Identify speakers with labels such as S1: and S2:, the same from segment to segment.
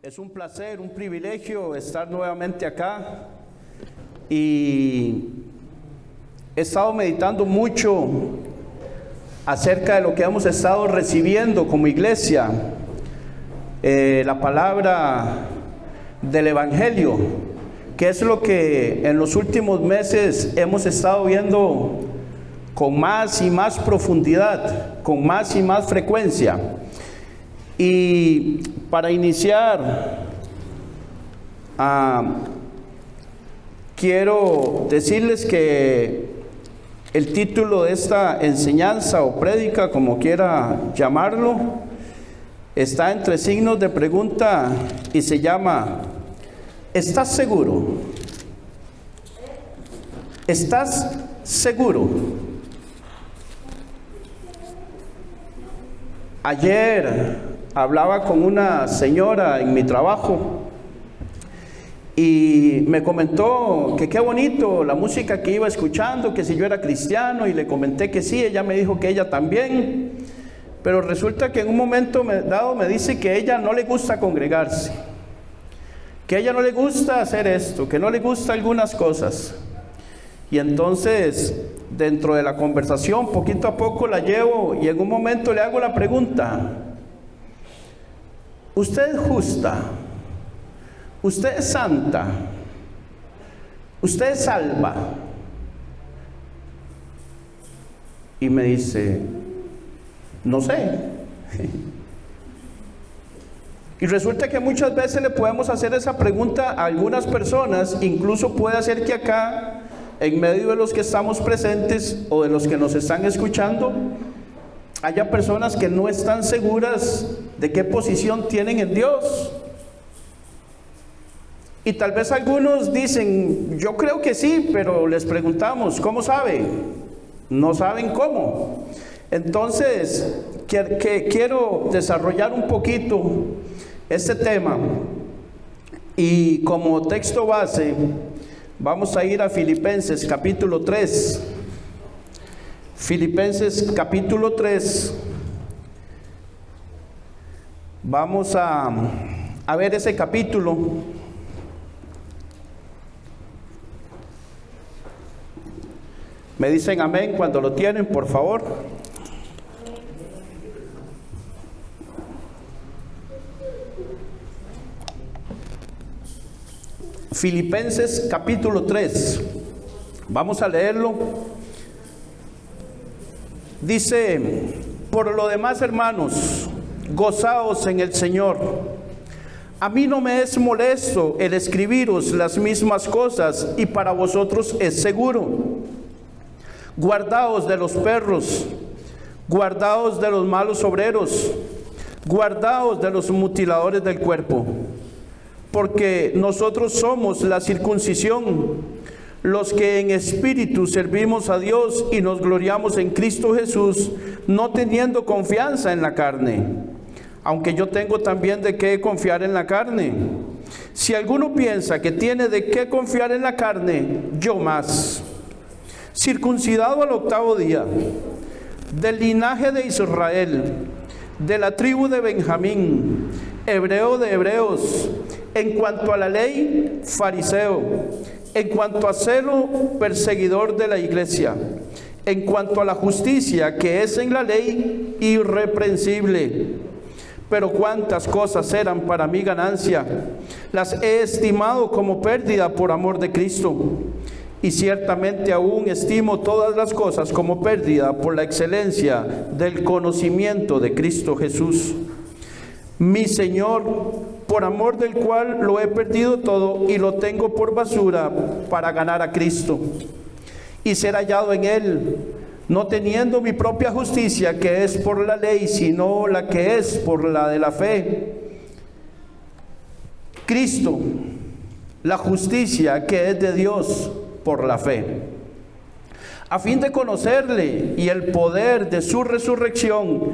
S1: Es un placer, un privilegio estar nuevamente acá y he estado meditando mucho acerca de lo que hemos estado recibiendo como iglesia, la palabra del Evangelio, que es lo que en los últimos meses hemos estado viendo con más y más profundidad, con más y más frecuencia. Y para iniciar, quiero decirles que el título de esta enseñanza o prédica, como quiera llamarlo, está entre signos de pregunta y se llama: ¿estás seguro? ¿Estás seguro? Ayer hablaba con una señora en mi trabajo y me comentó que qué bonito la música que iba escuchando, que si yo era cristiano, y le comenté que sí. Ella me dijo que ella también, pero resulta que en un momento dado me dice que a ella no le gusta congregarse, que a ella no le gusta hacer esto, que no le gusta algunas cosas. Y entonces, dentro de la conversación, poquito a poco la llevo y en un momento le hago la pregunta: ¿usted es justa? ¿Usted es santa? ¿Usted es salva? Y me dice: no sé. Y resulta que muchas veces le podemos hacer esa pregunta a algunas personas. Incluso puede ser que acá, en medio de los que estamos presentes o de los que nos están escuchando, haya personas que no están seguras de qué posición tienen en Dios. Y tal vez algunos dicen: yo creo que sí, pero les preguntamos: ¿cómo sabe? No saben cómo. Entonces, quiero desarrollar un poquito este tema, y como texto base vamos a ir a Filipenses capítulo 3. Filipenses capítulo 3. Vamos a ver ese capítulo. Me dicen amén cuando lo tienen, por favor. Filipenses capítulo 3. Vamos a leerlo. Dice: por lo demás, hermanos, gozaos en el Señor. A mí no me es molesto el escribiros las mismas cosas, y para vosotros es seguro. Guardaos de los perros, guardaos de los malos obreros, guardaos de los mutiladores del cuerpo, porque nosotros somos la circuncisión, los que en espíritu servimos a Dios y nos gloriamos en Cristo Jesús, no teniendo confianza en la carne, aunque yo tengo también de qué confiar en la carne. Si alguno piensa que tiene de qué confiar en la carne, yo más. Circuncidado al 8º día, del linaje de Israel, de la tribu de Benjamín, hebreo de hebreos, en cuanto a la ley, fariseo, en cuanto a celo, perseguidor de la iglesia, en cuanto a la justicia que es en la ley, irreprensible. Pero cuántas cosas eran para mi ganancia, las he estimado como pérdida por amor de Cristo. Y ciertamente aún estimo todas las cosas como pérdida por la excelencia del conocimiento de Cristo Jesús, mi Señor, por amor del cual lo he perdido todo y lo tengo por basura para ganar a Cristo y ser hallado en Él, no teniendo mi propia justicia que es por la ley, sino la que es por la de la fe. Cristo, la justicia que es de Dios por la fe, a fin de conocerle y el poder de su resurrección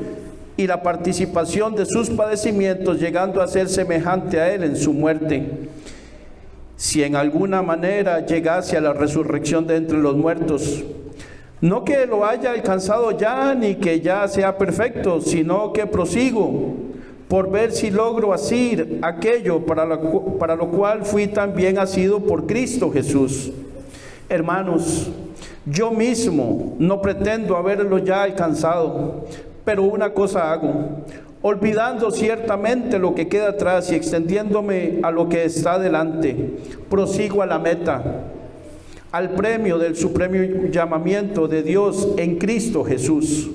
S1: y la participación de sus padecimientos, llegando a ser semejante a él en su muerte, si en alguna manera llegase a la resurrección de entre los muertos. No que lo haya alcanzado ya, ni que ya sea perfecto, sino que prosigo por ver si logro asir aquello para lo cual fui también asido por Cristo Jesús. Hermanos, yo mismo no pretendo haberlo ya alcanzado, pero una cosa hago, olvidando ciertamente lo que queda atrás y extendiéndome a lo que está delante, prosigo a la meta, al premio del supremo llamamiento de Dios en Cristo Jesús.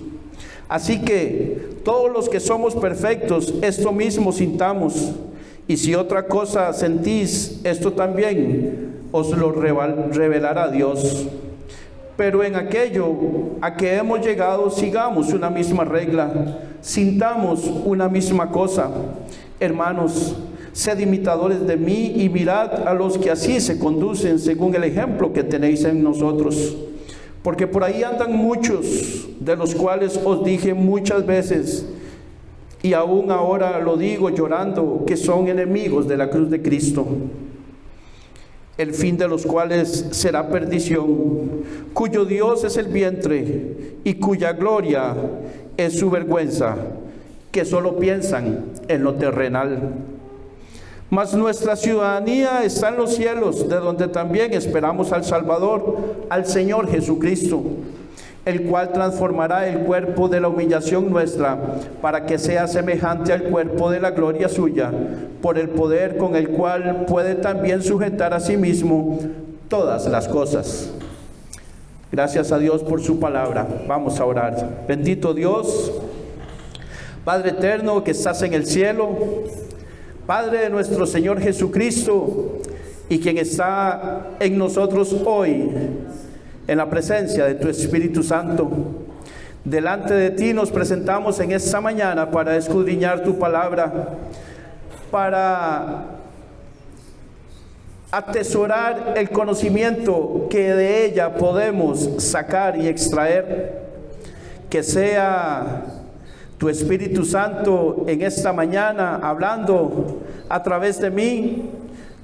S1: Así que todos los que somos perfectos, esto mismo sintamos, y si otra cosa sentís, esto también os lo revelará Dios. Pero en aquello a que hemos llegado, sigamos una misma regla, sintamos una misma cosa. Hermanos, sed imitadores de mí y mirad a los que así se conducen según el ejemplo que tenéis en nosotros. Porque por ahí andan muchos, de los cuales os dije muchas veces, y aún ahora lo digo llorando, que son enemigos de la cruz de Cristo, el fin de los cuales será perdición, cuyo Dios es el vientre y cuya gloria es su vergüenza, que solo piensan en lo terrenal. Mas nuestra ciudadanía está en los cielos, de donde también esperamos al Salvador, al Señor Jesucristo, el cual transformará el cuerpo de la humillación nuestra, para que sea semejante al cuerpo de la gloria suya, por el poder con el cual puede también sujetar a sí mismo todas las cosas. Gracias a Dios por su palabra. Vamos a orar. Bendito Dios, Padre eterno que estás en el cielo, Padre de nuestro Señor Jesucristo, y quien está en nosotros hoy, en la presencia de tu Espíritu Santo. Delante de ti nos presentamos en esta mañana para escudriñar tu palabra, para atesorar el conocimiento que de ella podemos sacar y extraer. Que sea tu Espíritu Santo en esta mañana hablando a través de mí,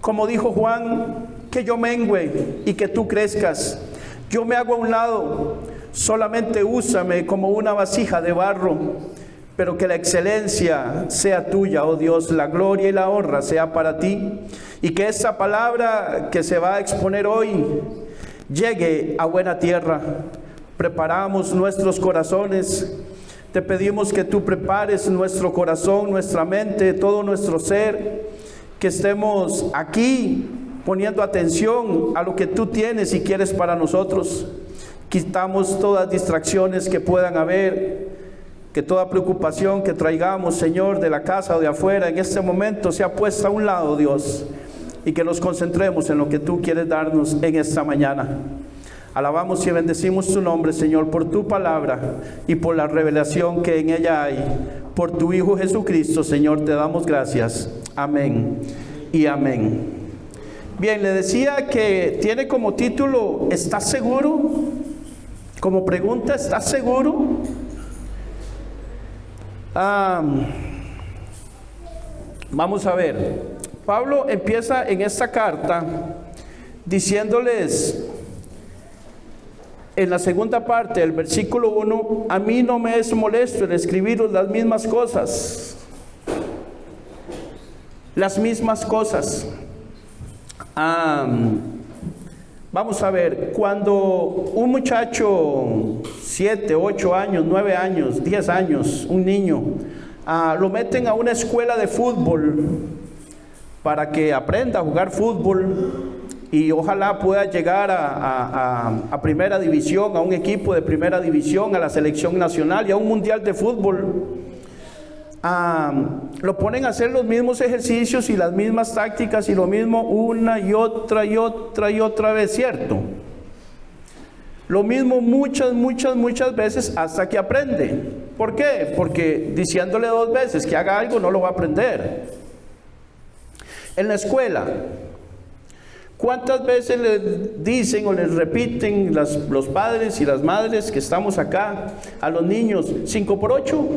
S1: como dijo Juan, que yo mengüe y que tú crezcas. Yo me hago a un lado, solamente úsame como una vasija de barro, pero que la excelencia sea tuya, oh Dios, la gloria y la honra sea para ti, y que esta palabra que se va a exponer hoy llegue a buena tierra. Preparamos nuestros corazones. Te pedimos que tú prepares nuestro corazón, nuestra mente, todo nuestro ser, que estemos aquí poniendo atención a lo que tú tienes y quieres para nosotros. Quitamos todas distracciones que puedan haber, que toda preocupación que traigamos, Señor, de la casa o de afuera, en este momento sea puesta a un lado, Dios, y que nos concentremos en lo que tú quieres darnos en esta mañana. Alabamos y bendecimos tu nombre, Señor, por tu palabra y por la revelación que en ella hay. Por tu Hijo Jesucristo, Señor, te damos gracias. Amén y amén. Bien, le decía que tiene como título, ¿estás seguro? Como pregunta, ¿estás seguro? Vamos a ver. Pablo empieza en esta carta diciéndoles, en la segunda parte del versículo 1, a mí no me es molesto el escribiros las mismas cosas. Las mismas cosas. Vamos a ver, cuando un muchacho, 7, 8 años, 9 años, 10 años, un niño, lo meten a una escuela de fútbol para que aprenda a jugar fútbol y ojalá pueda llegar a primera división, a un equipo de primera división, a la selección nacional y a un mundial de fútbol. Lo ponen a hacer los mismos ejercicios y las mismas tácticas y lo mismo una y otra y otra y otra vez, ¿cierto? Lo mismo muchas veces hasta que aprende. ¿Por qué? Porque diciéndole 2 veces que haga algo no lo va a aprender. En la escuela, ¿cuántas veces les dicen o les repiten los padres y las madres que estamos acá a los niños 5 por 8,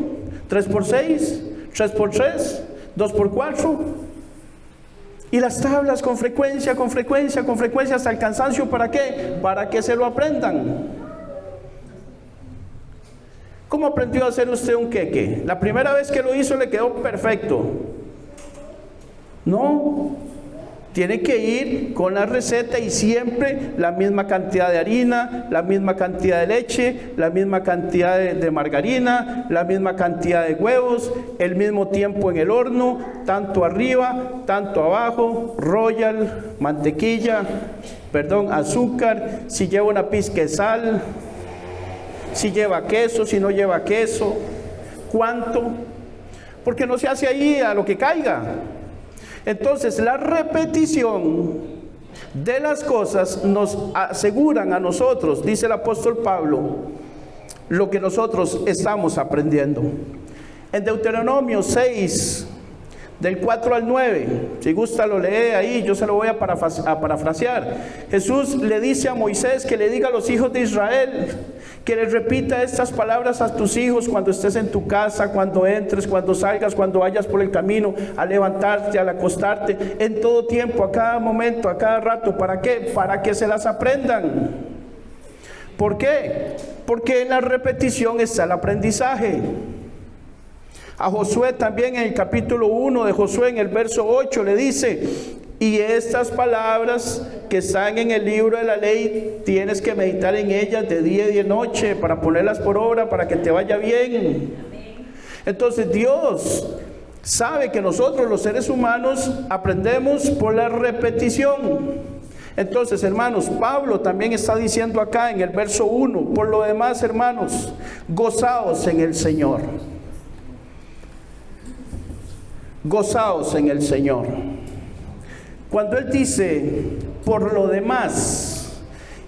S1: 3 por 6, 3 por 3, 2 por 4? Y las tablas con frecuencia hasta el cansancio, ¿para qué? Para que se lo aprendan. ¿Cómo aprendió a hacer usted un queque? La primera vez que lo hizo le quedó perfecto. No, tiene que ir con la receta y siempre la misma cantidad de harina, la misma cantidad de leche, la misma cantidad de margarina, la misma cantidad de huevos, el mismo tiempo en el horno, tanto arriba, tanto abajo, royal, mantequilla, azúcar, si lleva una pizca de sal, si lleva queso, si no lleva queso, cuánto, porque no se hace ahí a lo que caiga. Entonces la repetición de las cosas nos aseguran a nosotros, dice el apóstol Pablo, lo que nosotros estamos aprendiendo. En Deuteronomio 6, del 4 al 9, si gusta lo lee ahí, yo se lo voy a parafrasear. Jesús le dice a Moisés que le diga a los hijos de Israel, que les repita estas palabras a tus hijos cuando estés en tu casa, cuando entres, cuando salgas, cuando vayas por el camino, al levantarte, al acostarte, en todo tiempo, a cada momento, a cada rato. ¿Para qué? Para que se las aprendan. ¿Por qué? Porque en la repetición está el aprendizaje. A Josué también en el capítulo 1 de Josué, en el verso 8, le dice: y estas palabras que están en el libro de la ley, tienes que meditar en ellas de día y de noche, para ponerlas por obra, para que te vaya bien. Entonces Dios sabe que nosotros los seres humanos aprendemos por la repetición. Entonces, hermanos, Pablo también está diciendo acá en el verso 1, por lo demás, hermanos, gozaos en el Señor. Gozaos en el Señor. Cuando él dice por lo demás,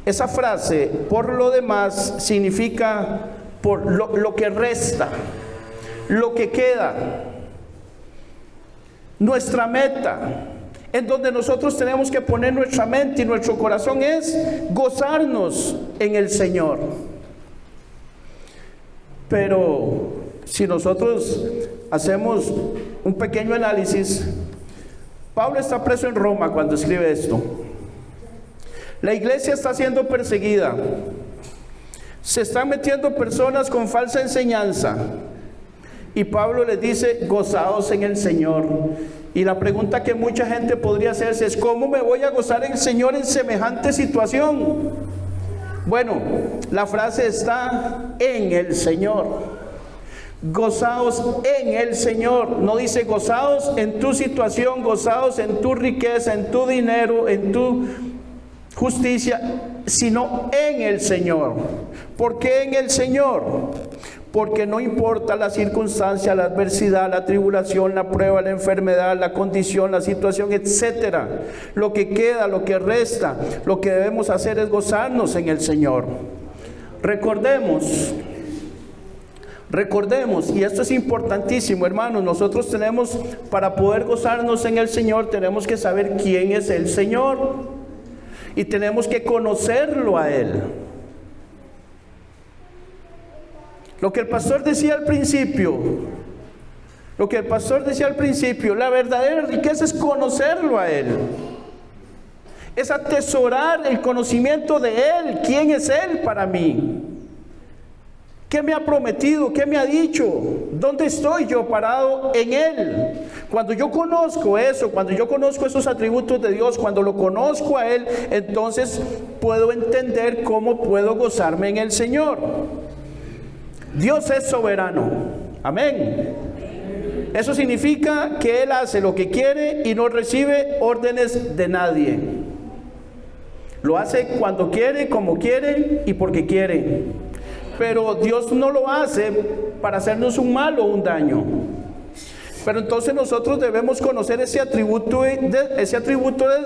S1: esa frase por lo demás significa por lo que resta, lo que queda, nuestra meta, en donde nosotros tenemos que poner nuestra mente y nuestro corazón, es gozarnos en el Señor. Pero si nosotros hacemos un pequeño análisis, Pablo está preso en Roma cuando escribe esto. La iglesia está siendo perseguida. Se están metiendo personas con falsa enseñanza. Y Pablo les dice: gozaos en el Señor. Y la pregunta que mucha gente podría hacerse es: ¿cómo me voy a gozar en el Señor en semejante situación? Bueno, la frase está en el Señor. Gozaos en el Señor. No dice gozaos en tu situación, gozaos en tu riqueza, en tu dinero, en tu justicia, sino en el Señor. ¿Por qué en el Señor? Porque no importa la circunstancia, la adversidad, la tribulación, la prueba, la enfermedad, la condición, la situación, etcétera. Lo que queda, lo que resta, lo que debemos hacer es gozarnos en el Señor. Recordemos, y esto es importantísimo, hermanos, nosotros tenemos, para poder gozarnos en el Señor, tenemos que saber quién es el Señor y tenemos que conocerlo a Él. Lo que el pastor decía al principio, la verdadera riqueza es conocerlo a Él, es atesorar el conocimiento de Él. ¿Quién es Él para mí? ¿Qué me ha prometido? ¿Qué me ha dicho? ¿Dónde estoy yo parado en Él? Cuando yo conozco eso, cuando yo conozco esos atributos de Dios, cuando lo conozco a Él, entonces puedo entender cómo puedo gozarme en el Señor. Dios es soberano. Amén. Eso significa que Él hace lo que quiere y no recibe órdenes de nadie. Lo hace cuando quiere, como quiere y porque quiere. Pero Dios no lo hace para hacernos un mal o un daño. Pero entonces nosotros debemos conocer ese atributo de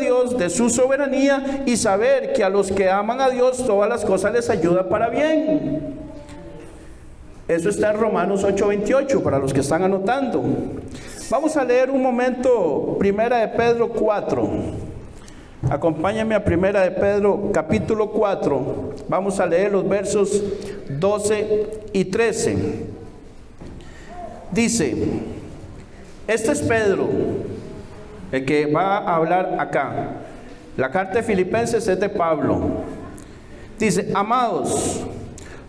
S1: Dios, de su soberanía, y saber que a los que aman a Dios todas las cosas les ayudan para bien. Eso está en Romanos 8:28 para los que están anotando. Vamos a leer un momento Primera de Pedro 4. Acompáñame a Primera de Pedro capítulo 4. Vamos a leer los versos 12 y 13. Dice, este es Pedro, el que va a hablar acá. La carta de Filipenses es de Pablo. Dice, amados,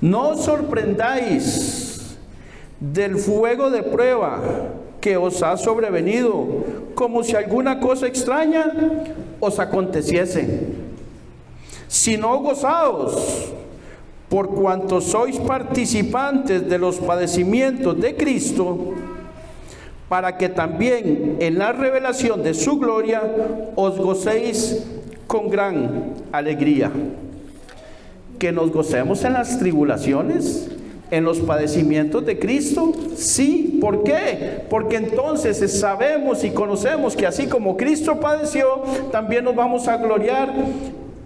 S1: no os sorprendáis del fuego de prueba que os ha sobrevenido, como si alguna cosa extraña os aconteciese. Sino gozaos, por cuanto sois participantes de los padecimientos de Cristo, para que también en la revelación de su gloria os gocéis con gran alegría. Que nos gocemos en las tribulaciones, en los padecimientos de Cristo. Sí, ¿por qué? Porque entonces sabemos y conocemos que así como Cristo padeció, también nos vamos a gloriar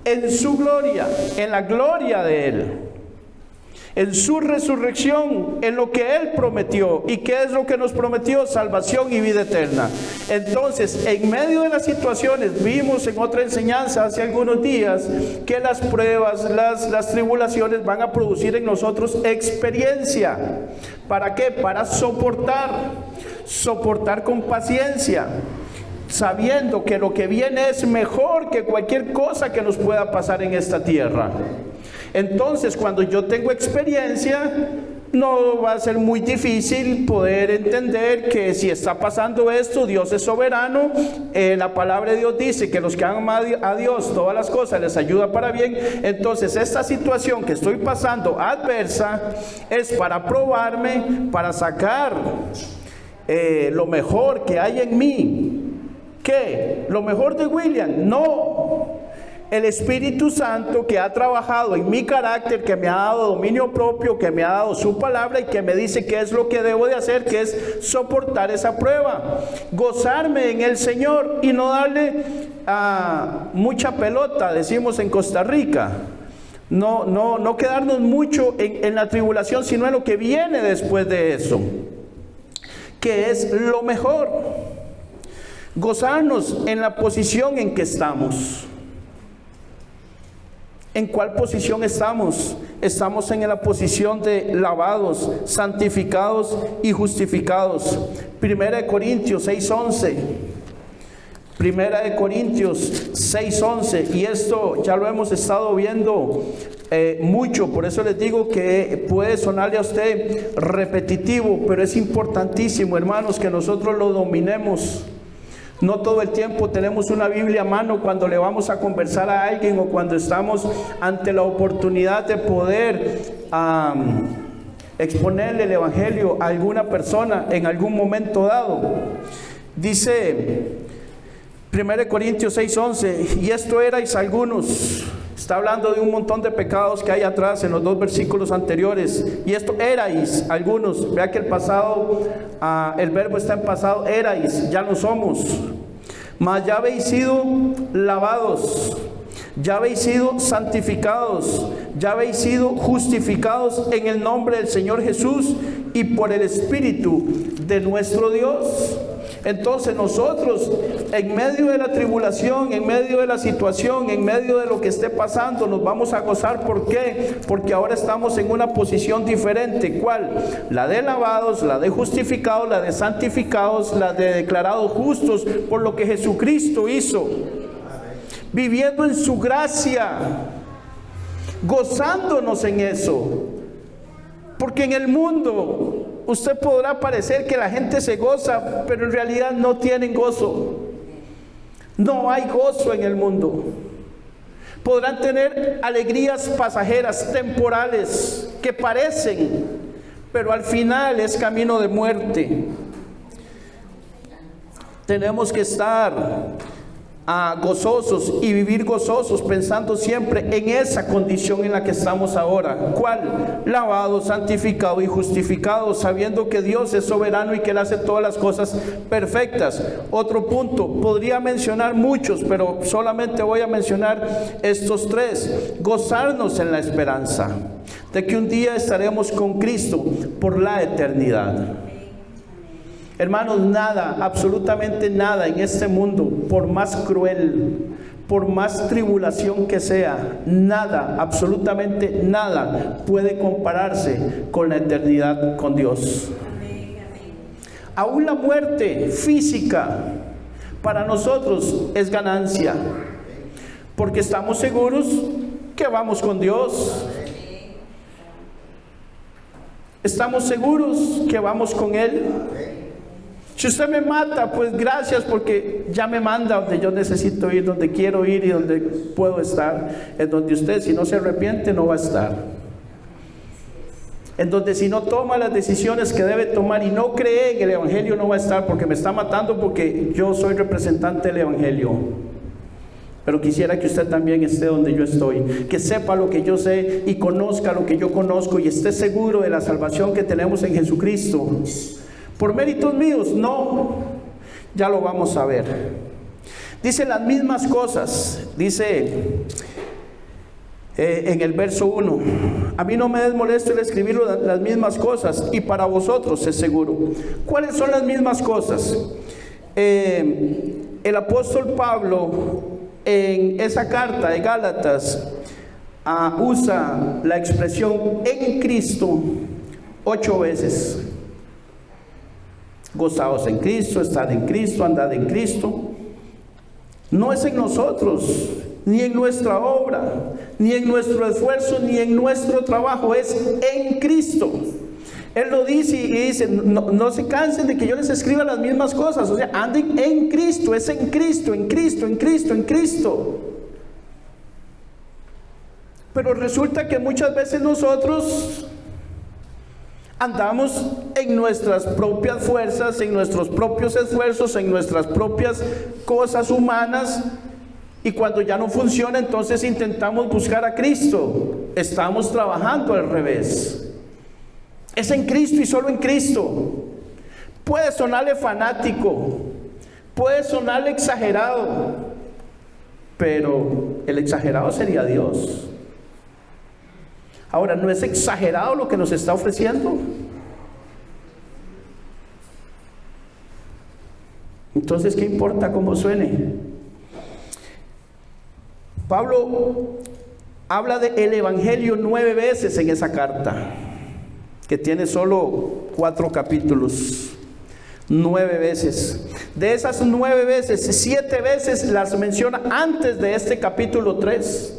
S1: en su gloria, en la gloria de Él, en su resurrección, en lo que Él prometió. ¿Y qué es lo que nos prometió? Salvación y vida eterna. Entonces, en medio de las situaciones, vimos en otra enseñanza hace algunos días que las pruebas, las tribulaciones van a producir en nosotros experiencia. ¿Para qué? Para soportar con paciencia, sabiendo que lo que viene es mejor que cualquier cosa que nos pueda pasar en esta tierra. Entonces, cuando yo tengo experiencia, no va a ser muy difícil poder entender que si está pasando esto, Dios es soberano. La palabra de Dios dice que los que aman a Dios, todas las cosas les ayuda para bien. Entonces, esta situación que estoy pasando adversa es para probarme, para sacar lo mejor que hay en mí. ¿Qué? ¿Lo mejor de William? No. El Espíritu Santo que ha trabajado en mi carácter, que me ha dado dominio propio, que me ha dado su palabra y que me dice qué es lo que debo de hacer, que es soportar esa prueba, gozarme en el Señor y no darle mucha pelota, decimos en Costa Rica. No quedarnos mucho en la tribulación, sino en lo que viene después de eso, que es lo mejor. Gozarnos en la posición en que estamos. ¿En cuál posición estamos? Estamos en la posición de lavados, santificados y justificados. Primera de Corintios 6:11. Primera de Corintios 6:11. Y esto ya lo hemos estado viendo mucho, por eso les digo que puede sonarle a usted repetitivo, pero es importantísimo, hermanos, que nosotros lo dominemos. No todo el tiempo tenemos una Biblia a mano cuando le vamos a conversar a alguien o cuando estamos ante la oportunidad de poder exponerle el Evangelio a alguna persona en algún momento dado. Dice 1 Corintios 6:11, y esto erais algunos. Está hablando de un montón de pecados que hay atrás en los dos versículos anteriores. Y esto erais algunos. Vea que el pasado, el verbo está en pasado, erais, ya no somos. Mas ya habéis sido lavados, ya habéis sido santificados, ya habéis sido justificados en el nombre del Señor Jesús y por el Espíritu de nuestro Dios. Entonces nosotros, en medio de la tribulación, en medio de la situación, en medio de lo que esté pasando, nos vamos a gozar. ¿Por qué? Porque ahora estamos en una posición diferente. ¿Cuál? La de lavados, la de justificados, la de santificados, la de declarados justos por lo que Jesucristo hizo. Viviendo en su gracia, gozándonos en eso. Porque en el mundo usted podrá parecer que la gente se goza, pero en realidad no tienen gozo. No hay gozo en el mundo. Podrán tener alegrías pasajeras, temporales, que parecen, pero al final es camino de muerte. Tenemos que estar gozosos y vivir gozosos, pensando siempre en esa condición en la que estamos ahora. ¿Cuál? Lavados, santificados y justificados, sabiendo que Dios es soberano y que Él hace todas las cosas perfectas. Otro punto, podría mencionar muchos, pero solamente voy a mencionar estos tres. Gozarnos en la esperanza de que un día estaremos con Cristo por la eternidad. Hermanos, nada, absolutamente nada en este mundo, por más cruel, por más tribulación que sea, nada, absolutamente nada puede compararse con la eternidad con Dios. Aún la muerte física para nosotros es ganancia, porque estamos seguros que vamos con Dios. ¿Estamos seguros que vamos con Él? Si usted me mata, pues gracias, porque ya me manda donde yo necesito ir, donde quiero ir y donde puedo estar. En donde usted, si no se arrepiente, no va a estar. En donde si no toma las decisiones que debe tomar y no cree en el Evangelio, no va a estar, porque me está matando, porque yo soy representante del Evangelio. Pero quisiera que usted también esté donde yo estoy, que sepa lo que yo sé y conozca lo que yo conozco y esté seguro de la salvación que tenemos en Jesucristo. ¿Por méritos míos? No, ya lo vamos a ver. Dice las mismas cosas, dice en el verso 1: a mí no me es molesto el escribir las mismas cosas, y para vosotros es seguro. ¿Cuáles son las mismas cosas? El apóstol Pablo, en esa carta de Gálatas, usa la expresión en Cristo 8 veces. Gozaos en Cristo, estad en Cristo, andad en Cristo. No es en nosotros, ni en nuestra obra, ni en nuestro esfuerzo, ni en nuestro trabajo, es en Cristo. Él lo dice y dice: no se cansen de que yo les escriba las mismas cosas. O sea, anden en Cristo, es en Cristo, en Cristo, en Cristo, en Cristo. Pero resulta que muchas veces nosotros andamos en nuestras propias fuerzas, en nuestros propios esfuerzos, en nuestras propias cosas humanas, y cuando ya no funciona, entonces intentamos buscar a Cristo. Estamos trabajando al revés. Es en Cristo y solo en Cristo. Puede sonarle fanático, puede sonarle exagerado, pero el exagerado sería Dios. Ahora, ¿no es exagerado lo que nos está ofreciendo? Entonces, ¿qué importa cómo suene? Pablo habla del Evangelio 9 veces en esa carta, que tiene solo 4 capítulos. 9 veces. De esas 9 veces, 7 veces las menciona antes de este capítulo 3.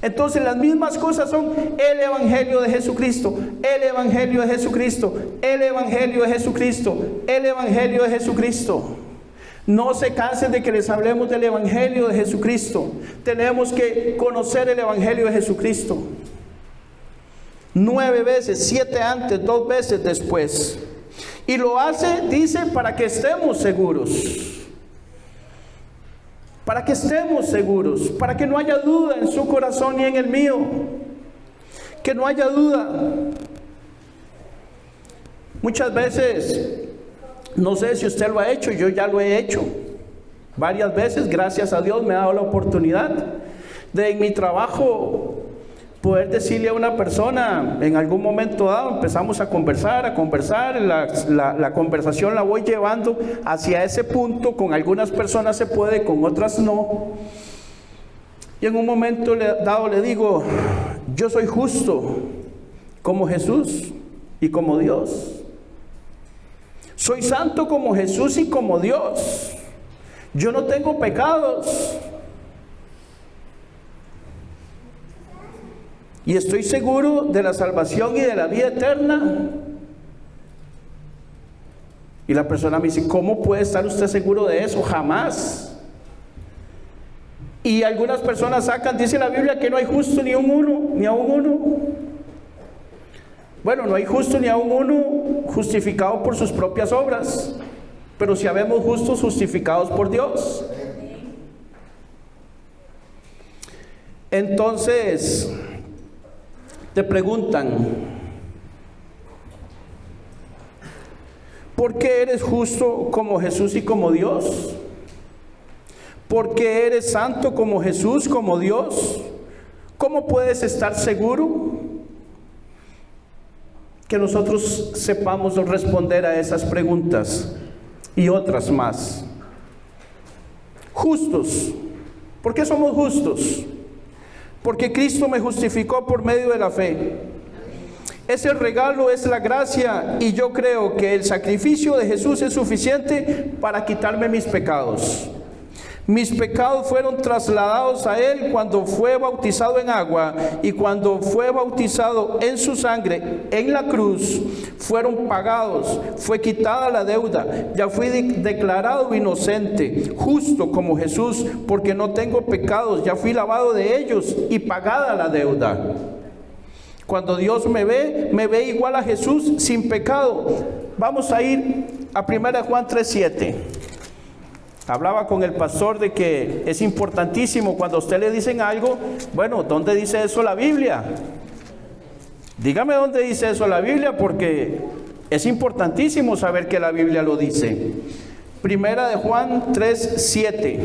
S1: Entonces las mismas cosas son el Evangelio de Jesucristo, el Evangelio de Jesucristo, el Evangelio de Jesucristo, el Evangelio de Jesucristo. No se cansen de que les hablemos del Evangelio de Jesucristo. Tenemos que conocer el Evangelio de Jesucristo. 9 veces, 7 antes, 2 veces después. Y lo hace, dice, para que estemos seguros. Para que estemos seguros, para que no haya duda en su corazón ni en el mío. Que no haya duda. Muchas veces, no sé si usted lo ha hecho, yo ya lo he hecho. Varias veces, gracias a Dios, me ha dado la oportunidad de en mi trabajo poder decirle a una persona, en algún momento dado empezamos a conversar, la conversación la voy llevando hacia ese punto. Con algunas personas se puede, con otras no. Y en un momento dado le digo: yo soy justo como Jesús y como Dios. Soy santo como Jesús y como Dios. Yo no tengo pecados. Y estoy seguro de la salvación y de la vida eterna. Y la persona me dice: ¿cómo puede estar usted seguro de eso? Jamás. Y algunas personas sacan, dice la Biblia, que no hay justo ni un uno, ni aun uno. Bueno, no hay justo ni aun uno justificado por sus propias obras, pero si habemos justos justificados por Dios. Entonces te preguntan: ¿por qué eres justo como Jesús y como Dios? ¿Por qué eres santo como Jesús, como Dios? ¿Cómo puedes estar seguro? Que nosotros sepamos responder a esas preguntas y otras más. Justos. ¿Por qué somos justos? Porque Cristo me justificó por medio de la fe. Ese regalo es la gracia, y yo creo que el sacrificio de Jesús es suficiente para quitarme mis pecados. Mis pecados fueron trasladados a Él cuando fue bautizado en agua, y cuando fue bautizado en su sangre en la cruz, fueron pagados, fue quitada la deuda. Ya fui declarado inocente, justo como Jesús, porque no tengo pecados, ya fui lavado de ellos y pagada la deuda. Cuando Dios me ve igual a Jesús sin pecado. Vamos a ir a 1 Juan 3:7. Hablaba con el pastor de que es importantísimo cuando a usted le dicen algo, bueno, ¿dónde dice eso la Biblia? Dígame dónde dice eso la Biblia, porque es importantísimo saber que la Biblia lo dice. 1 Juan 3:7.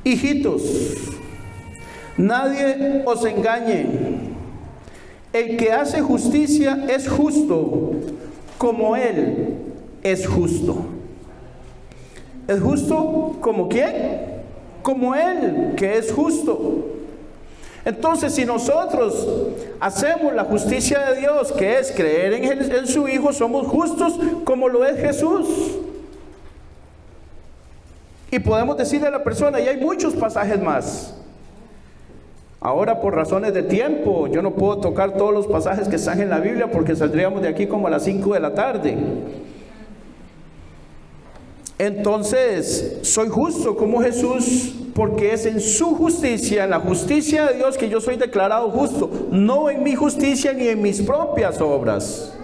S1: Hijitos, nadie os engañe. El que hace justicia es justo, como Él es justo. ¿Es justo como quién? Como Él, que es justo. Entonces, si nosotros hacemos la justicia de Dios, que es creer en su Hijo, somos justos como lo es Jesús. Y podemos decirle a la persona, y hay muchos pasajes más. Ahora, por razones de tiempo, yo no puedo tocar todos los pasajes que están en la Biblia, porque saldríamos de aquí como a las 5 de la tarde. Entonces, soy justo como Jesús, porque es en su justicia, en la justicia de Dios, que yo soy declarado justo, no en mi justicia ni en mis propias obras.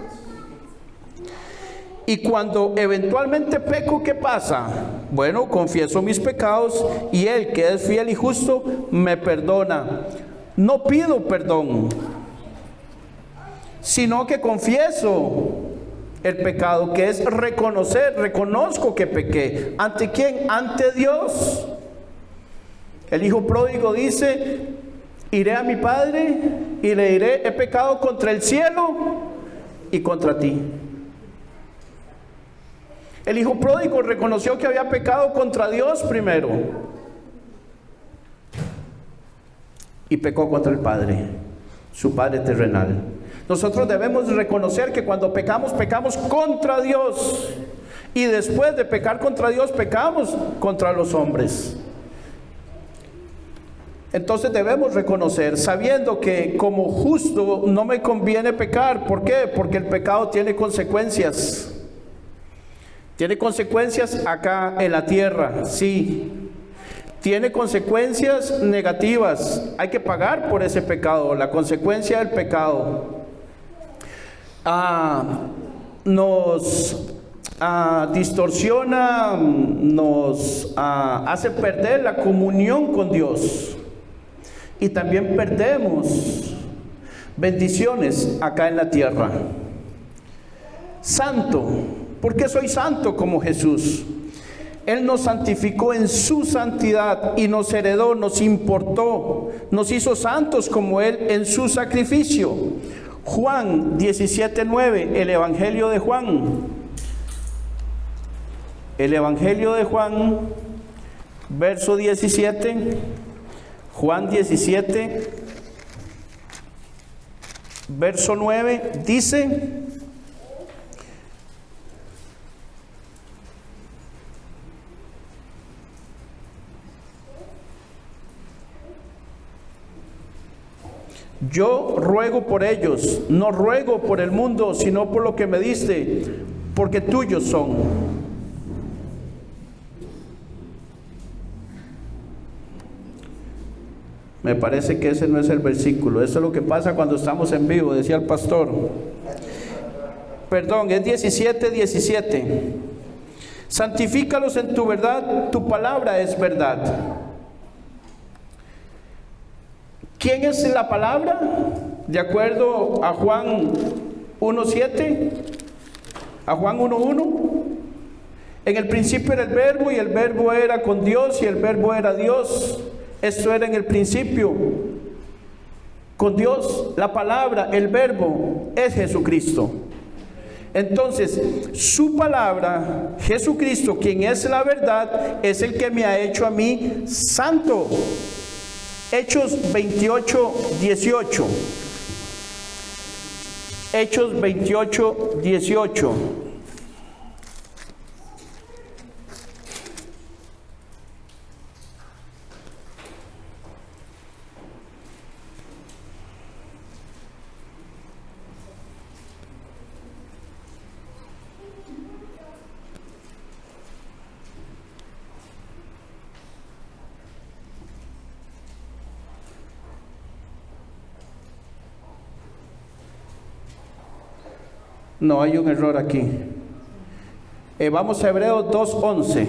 S1: Y cuando eventualmente peco, ¿qué pasa? Bueno, confieso mis pecados y Él, que es fiel y justo, me perdona. No pido perdón, sino que confieso el pecado, que es reconozco que pequé. ¿Ante quién? Ante Dios. El hijo pródigo dice, iré a mi padre y le diré, he pecado contra el cielo y contra ti. El hijo pródigo reconoció que había pecado contra Dios primero y pecó contra el Padre, su Padre terrenal. Nosotros debemos reconocer que cuando pecamos, pecamos contra Dios, y después de pecar contra Dios, pecamos contra los hombres. Entonces debemos reconocer, sabiendo que como justo no me conviene pecar. ¿Por qué? Porque el pecado tiene consecuencias. Tiene consecuencias acá en la tierra, sí. Tiene consecuencias negativas. Hay que pagar por ese pecado, la consecuencia del pecado. Nos distorsiona, nos hace perder la comunión con Dios. Y también perdemos bendiciones acá en la tierra. Santo. ¿Por qué soy santo como Jesús? Él nos santificó en su santidad y nos heredó, nos importó, nos hizo santos como Él en su sacrificio. Juan 17:9, el Evangelio de Juan. El Evangelio de Juan, verso 17. Juan 17, verso 9, dice: yo ruego por ellos, no ruego por el mundo, sino por lo que me diste, porque tuyos son. Me parece que ese no es el versículo. Eso es lo que pasa cuando estamos en vivo, decía el pastor. Perdón, es 17:17. Santifícalos en tu verdad, tu palabra es verdad. ¿Quién es la palabra? De acuerdo a Juan 1:7, a Juan 1:1. En el principio era el verbo, y el verbo era con Dios, y el verbo era Dios. Esto era en el principio con Dios. La palabra, el verbo, es Jesucristo. Entonces, su palabra, Jesucristo, quien es la verdad, es el que me ha hecho a mí santo. Hechos 28:18. Hechos 28:18. No, hay un error aquí. Vamos a Hebreos 2:11.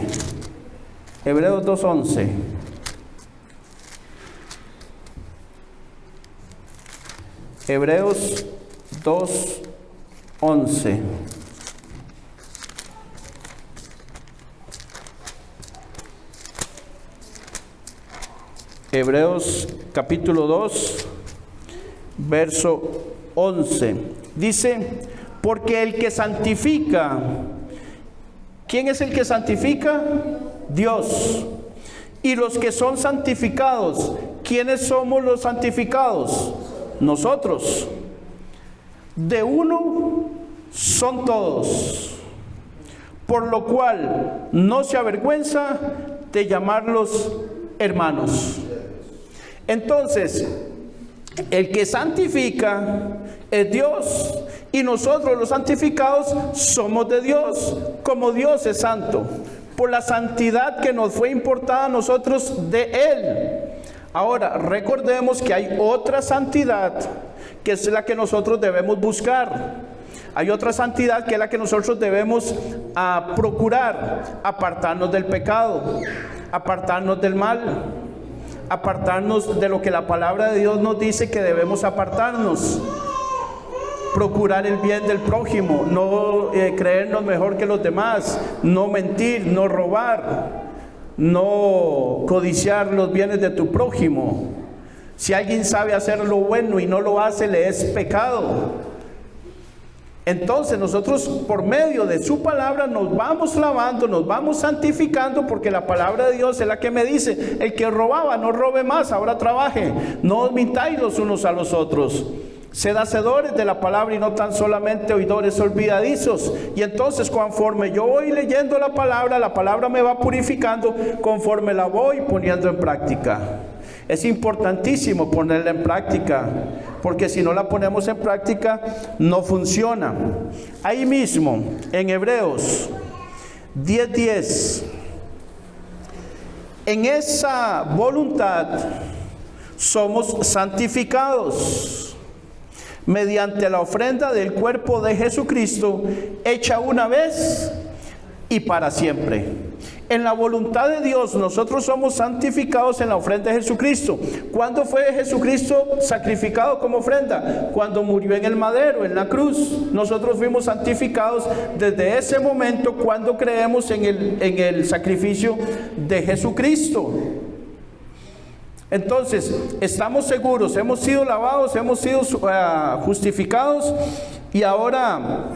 S1: Hebreos 2:11. Hebreos 2:11. Hebreos capítulo 2, verso 11. Dice, porque el que santifica, ¿quién es el que santifica? Dios. Y los que son santificados, ¿quiénes somos los santificados? Nosotros. De uno son todos, por lo cual no se avergüenza de llamarlos hermanos. Entonces, el que santifica es Dios, y nosotros los santificados somos de Dios, como Dios es santo, por la santidad que nos fue importada a nosotros de Él. Ahora, recordemos que hay otra santidad, que es la que nosotros debemos buscar. Hay otra santidad que es la que nosotros debemos procurar: apartarnos del pecado, apartarnos del mal, apartarnos de lo que la palabra de Dios nos dice que debemos apartarnos, procurar el bien del prójimo, no creernos mejor que los demás, no mentir, no robar, no codiciar los bienes de tu prójimo. Si alguien sabe hacer lo bueno y no lo hace, le es pecado. Entonces nosotros, por medio de su palabra, nos vamos lavando, nos vamos santificando, porque la palabra de Dios es la que me dice: el que robaba, no robe más, ahora trabaje. No os mintáis los unos a los otros. Sed hacedores de la palabra y no tan solamente oidores olvidadizos. Y entonces, conforme yo voy leyendo la palabra me va purificando conforme la voy poniendo en práctica. Es importantísimo ponerla en práctica, porque si no la ponemos en práctica, no funciona. Ahí mismo, en Hebreos 10:10, en esa voluntad somos santificados mediante la ofrenda del cuerpo de Jesucristo, hecha una vez y para siempre. En la voluntad de Dios nosotros somos santificados en la ofrenda de Jesucristo. ¿Cuándo fue Jesucristo sacrificado como ofrenda? Cuando murió en el madero, en la cruz. Nosotros fuimos santificados desde ese momento, cuando creemos en el sacrificio de Jesucristo. Entonces, estamos seguros, hemos sido lavados, hemos sido justificados. Y ahora,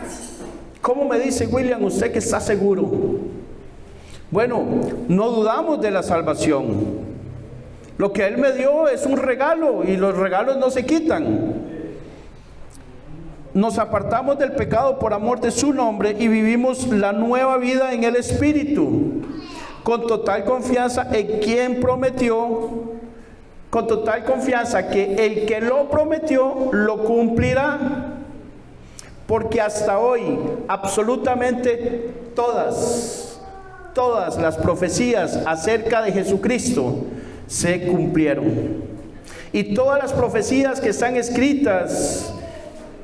S1: ¿cómo me dice William usted que está seguro? Bueno, no dudamos de la salvación. Lo que Él me dio es un regalo, y los regalos no se quitan. Nos apartamos del pecado por amor de su nombre y vivimos la nueva vida en el Espíritu, con total confianza en quien prometió, con total confianza que el que lo prometió lo cumplirá. Porque hasta hoy absolutamente todas las profecías acerca de Jesucristo se cumplieron. Y todas las profecías que están escritas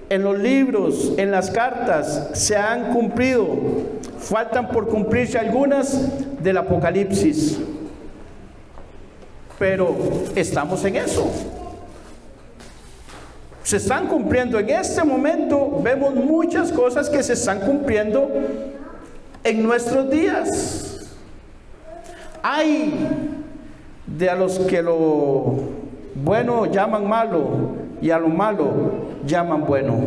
S1: en los libros, en las cartas, se han cumplido. Faltan por cumplirse algunas del Apocalipsis, pero estamos en eso. Se están cumpliendo en este momento. Vemos muchas cosas que se están cumpliendo en nuestros días. Hay de a los que lo bueno llaman malo y a lo malo llaman bueno.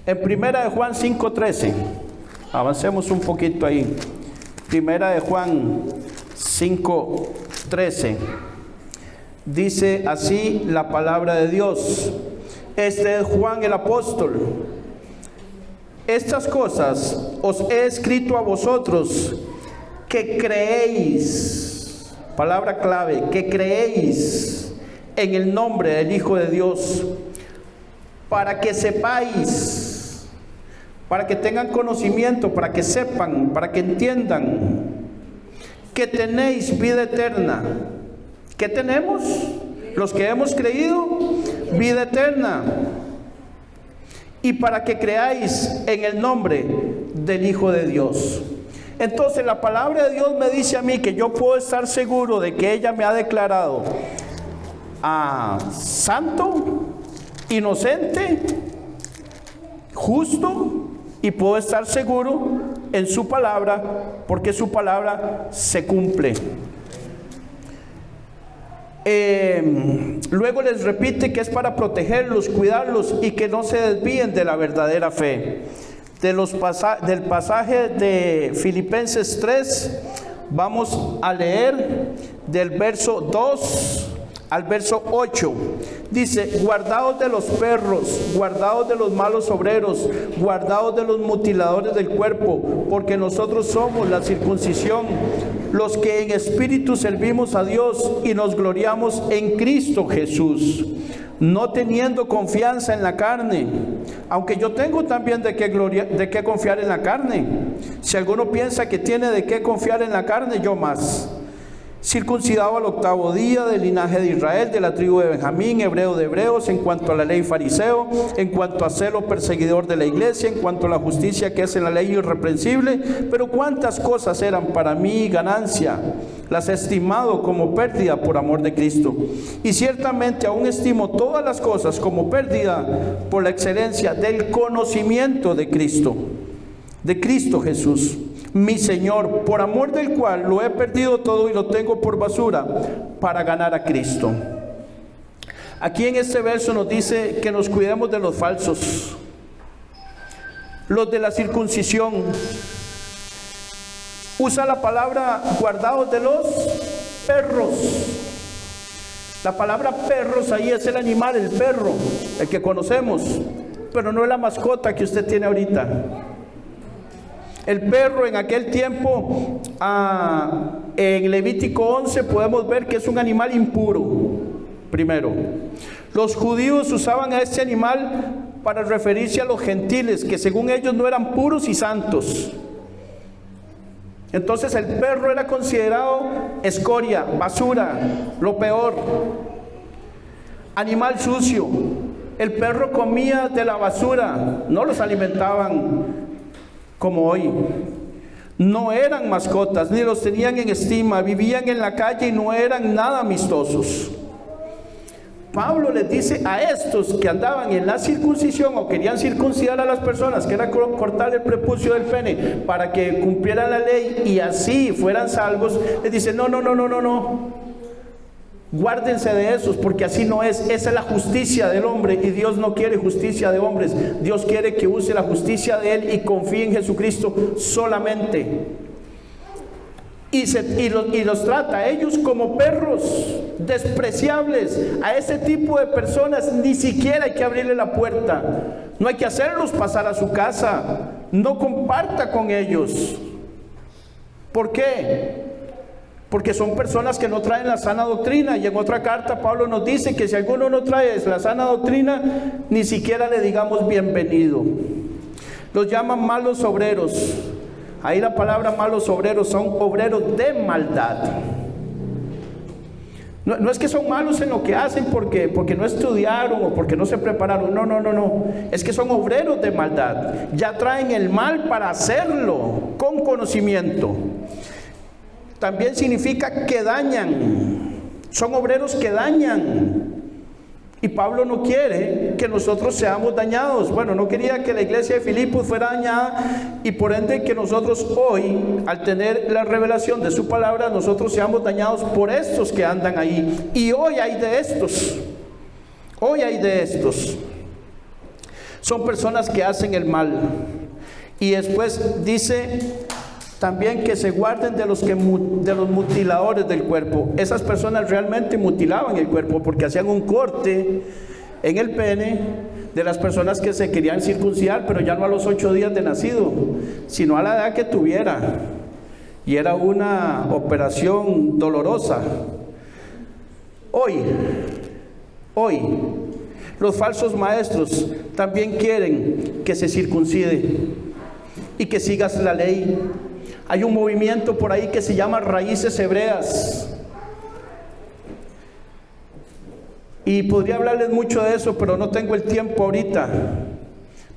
S1: En Primera de Juan 5:13, avancemos un poquito ahí. Primera de Juan 5:13, dice así la palabra de Dios. Este es Juan el apóstol. Estas cosas os he escrito a vosotros que creéis, palabra clave, que creéis en el nombre del Hijo de Dios, para que sepáis, para que tengan conocimiento, para que sepan, para que entiendan que tenéis vida eterna. ¿Qué tenemos? Los que hemos creído, vida eterna, y para que creáis en el nombre del Hijo de Dios. Entonces la palabra de Dios me dice a mí que yo puedo estar seguro de que ella me ha declarado santo, inocente, justo, y puedo estar seguro en su palabra, porque su palabra se cumple. Luego les repite que es para protegerlos, cuidarlos y que no se desvíen de la verdadera fe. Del pasaje de Filipenses 3, vamos a leer del verso 2 al verso 8. Dice: guardaos de los perros, guardaos de los malos obreros, guardaos de los mutiladores del cuerpo, porque nosotros somos la circuncisión, los que en espíritu servimos a Dios y nos gloriamos en Cristo Jesús, no teniendo confianza en la carne, aunque yo tengo también de qué confiar en la carne. Si alguno piensa que tiene de qué confiar en la carne, yo más. Circuncidado al 8º día, del linaje de Israel, de la tribu de Benjamín, hebreo de hebreos, en cuanto a la ley fariseo, en cuanto a celo perseguidor de la iglesia, en cuanto a la justicia que es en la ley irreprensible. Pero cuántas cosas eran para mí ganancia, las he estimado como pérdida por amor de Cristo. Y ciertamente aún estimo todas las cosas como pérdida por la excelencia del conocimiento de Cristo Jesús, mi Señor, por amor del cual lo he perdido todo y lo tengo por basura para ganar a Cristo. Aquí en este verso nos dice que nos cuidemos de los falsos, los de la circuncisión. Usa la palabra guardados de los perros. La palabra perros ahí es el animal, el perro, el que conocemos, pero no es la mascota que usted tiene ahorita. El perro en aquel tiempo, en Levítico 11 podemos ver que es un animal impuro, primero. Los judíos usaban a este animal para referirse a los gentiles, que según ellos no eran puros y santos. Entonces el perro era considerado escoria, basura, lo peor, animal sucio. El perro comía de la basura, no los alimentaban como hoy. No eran mascotas, ni los tenían en estima, vivían en la calle y no eran nada amistosos. Pablo les dice a estos que andaban en la circuncisión o querían circuncidar a las personas, que era cortar el prepucio del pene para que cumplieran la ley y así fueran salvos, les dice: no, guárdense de esos, porque así no es. Esa es la justicia del hombre y Dios no quiere justicia de hombres. Dios quiere que use la justicia de Él y confíe en Jesucristo solamente. Y los trata a ellos como perros despreciables. A ese tipo de personas ni siquiera hay que abrirle la puerta, no hay que hacerlos pasar a su casa, no comparta con ellos. ¿Por qué? Porque son personas que no traen la sana doctrina. Y en otra carta Pablo nos dice que si alguno no trae la sana doctrina, ni siquiera le digamos bienvenido. Los llaman malos obreros. Ahí la palabra malos obreros son obreros de maldad. No es que son malos en lo que hacen porque no estudiaron o porque no se prepararon. No. Es que son obreros de maldad. Ya traen el mal para hacerlo con conocimiento. También significa que dañan. Son obreros que dañan. Y Pablo no quiere que nosotros seamos dañados. Bueno, no quería que la iglesia de Filipos fuera dañada, y por ende que nosotros hoy, al tener la revelación de su palabra, nosotros seamos dañados por estos que andan ahí. Y hoy hay de estos. Hoy hay de estos. Son personas que hacen el mal. Y después dice también que se guarden de los mutiladores del cuerpo. Esas personas realmente mutilaban el cuerpo porque hacían un corte en el pene de las personas que se querían circuncidar, pero ya no a los 8 días de nacido, sino a la edad que tuviera. Y era una operación dolorosa. Hoy, los falsos maestros también quieren que se circuncide y que sigas la ley. Hay un movimiento por ahí que se llama Raíces Hebreas. Y podría hablarles mucho de eso, pero no tengo el tiempo ahorita.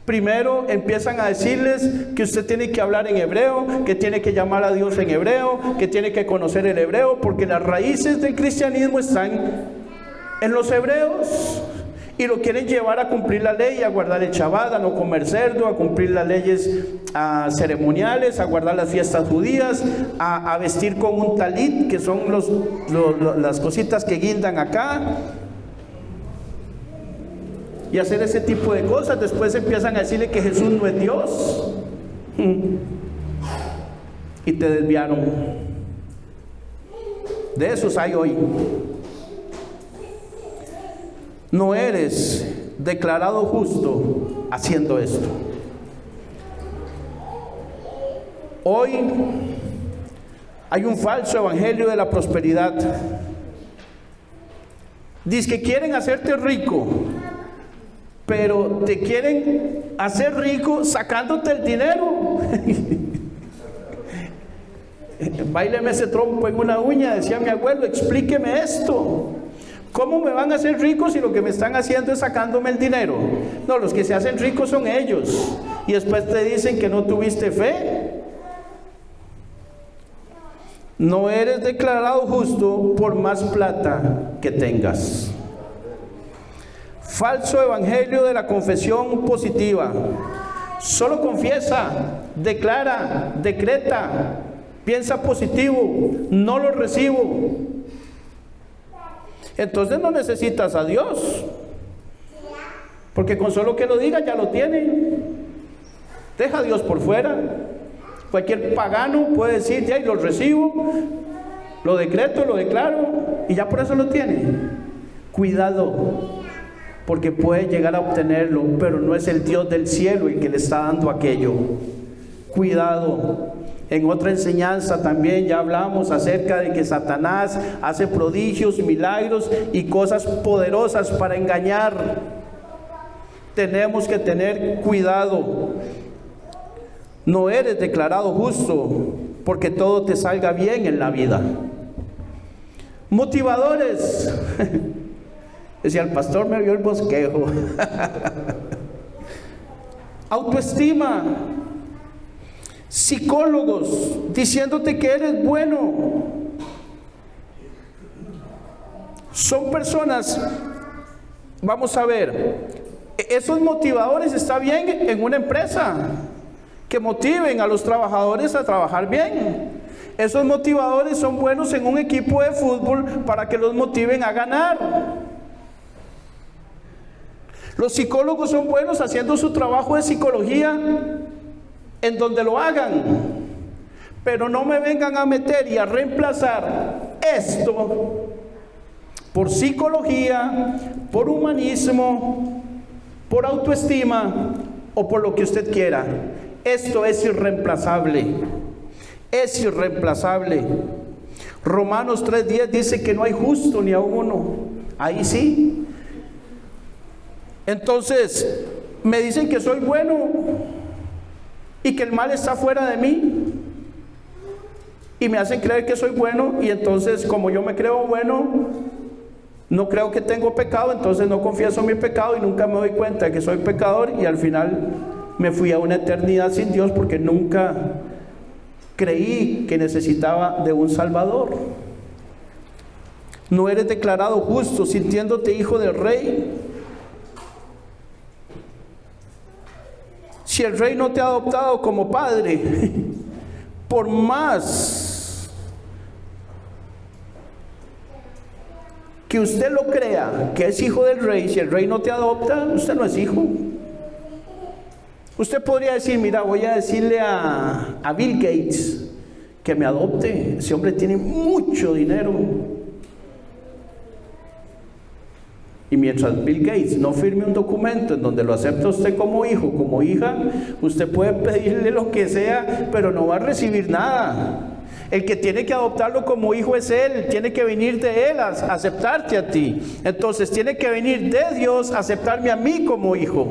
S1: Primero empiezan a decirles que usted tiene que hablar en hebreo, que tiene que llamar a Dios en hebreo, que tiene que conocer el hebreo, porque las raíces del cristianismo están en los hebreos. Y lo quieren llevar a cumplir la ley, a guardar el Shabbat, a no comer cerdo, a cumplir las leyes ceremoniales, a guardar las fiestas judías, a vestir con un talit, que son las cositas que guindan acá, y hacer ese tipo de cosas. Después empiezan a decirle que Jesús no es Dios, y te desviaron. De esos hay hoy. No eres declarado justo haciendo esto. Hoy hay un falso evangelio de la prosperidad. Dice que quieren hacerte rico, pero te quieren hacer rico sacándote el dinero. Báileme ese trompo en una uña, decía mi abuelo, explíqueme esto. ¿Cómo me van a hacer ricos si lo que me están haciendo es sacándome el dinero? No, los que se hacen ricos son ellos. Y después te dicen que no tuviste fe. No eres declarado justo por más plata que tengas. Falso evangelio de la confesión positiva. Solo confiesa, declara, decreta, piensa positivo, no lo recibo. Entonces no necesitas a Dios, porque con solo que lo diga ya lo tiene. Deja a Dios por fuera. Cualquier pagano puede decir, ya, y lo recibo, lo decreto, lo declaro, y ya por eso lo tiene. Cuidado, porque puede llegar a obtenerlo, pero no es el Dios del cielo el que le está dando aquello. Cuidado. En otra enseñanza también ya hablamos acerca de que Satanás hace prodigios, milagros y cosas poderosas para engañar. Tenemos que tener cuidado. No eres declarado justo porque todo te salga bien en la vida. Motivadores. Decía, el pastor me vio el bosquejo. Autoestima. Psicólogos diciéndote que eres bueno. Son personas, vamos a ver, esos motivadores está bien en una empresa, que motiven a los trabajadores a trabajar bien. Esos motivadores son buenos en un equipo de fútbol para que los motiven a ganar. Los psicólogos son buenos haciendo su trabajo de psicología en donde lo hagan, pero no me vengan a meter y a reemplazar esto por psicología, por humanismo, por autoestima o por lo que usted quiera. Esto es irreemplazable, es irreemplazable. Romanos 3:10 dice que no hay justo ni a uno. Ahí sí. Entonces me dicen que soy bueno y que el mal está fuera de mí, y me hacen creer que soy bueno, y entonces como yo me creo bueno, no creo que tengo pecado, entonces no confieso mi pecado y nunca me doy cuenta de que soy pecador, y al final me fui a una eternidad sin Dios porque nunca creí que necesitaba de un Salvador. No eres declarado justo sintiéndote hijo del rey. Si el rey no te ha adoptado como padre, por más que usted lo crea que es hijo del rey, si el rey no te adopta, usted no es hijo. Usted podría decir, mira, voy a decirle a Bill Gates que me adopte. Ese hombre tiene mucho dinero. Y mientras Bill Gates no firme un documento en donde lo acepta usted como hijo, como hija, usted puede pedirle lo que sea, pero no va a recibir nada. El que tiene que adoptarlo como hijo es Él, tiene que venir de Él a aceptarte a ti. Entonces tiene que venir de Dios a aceptarme a mí como hijo.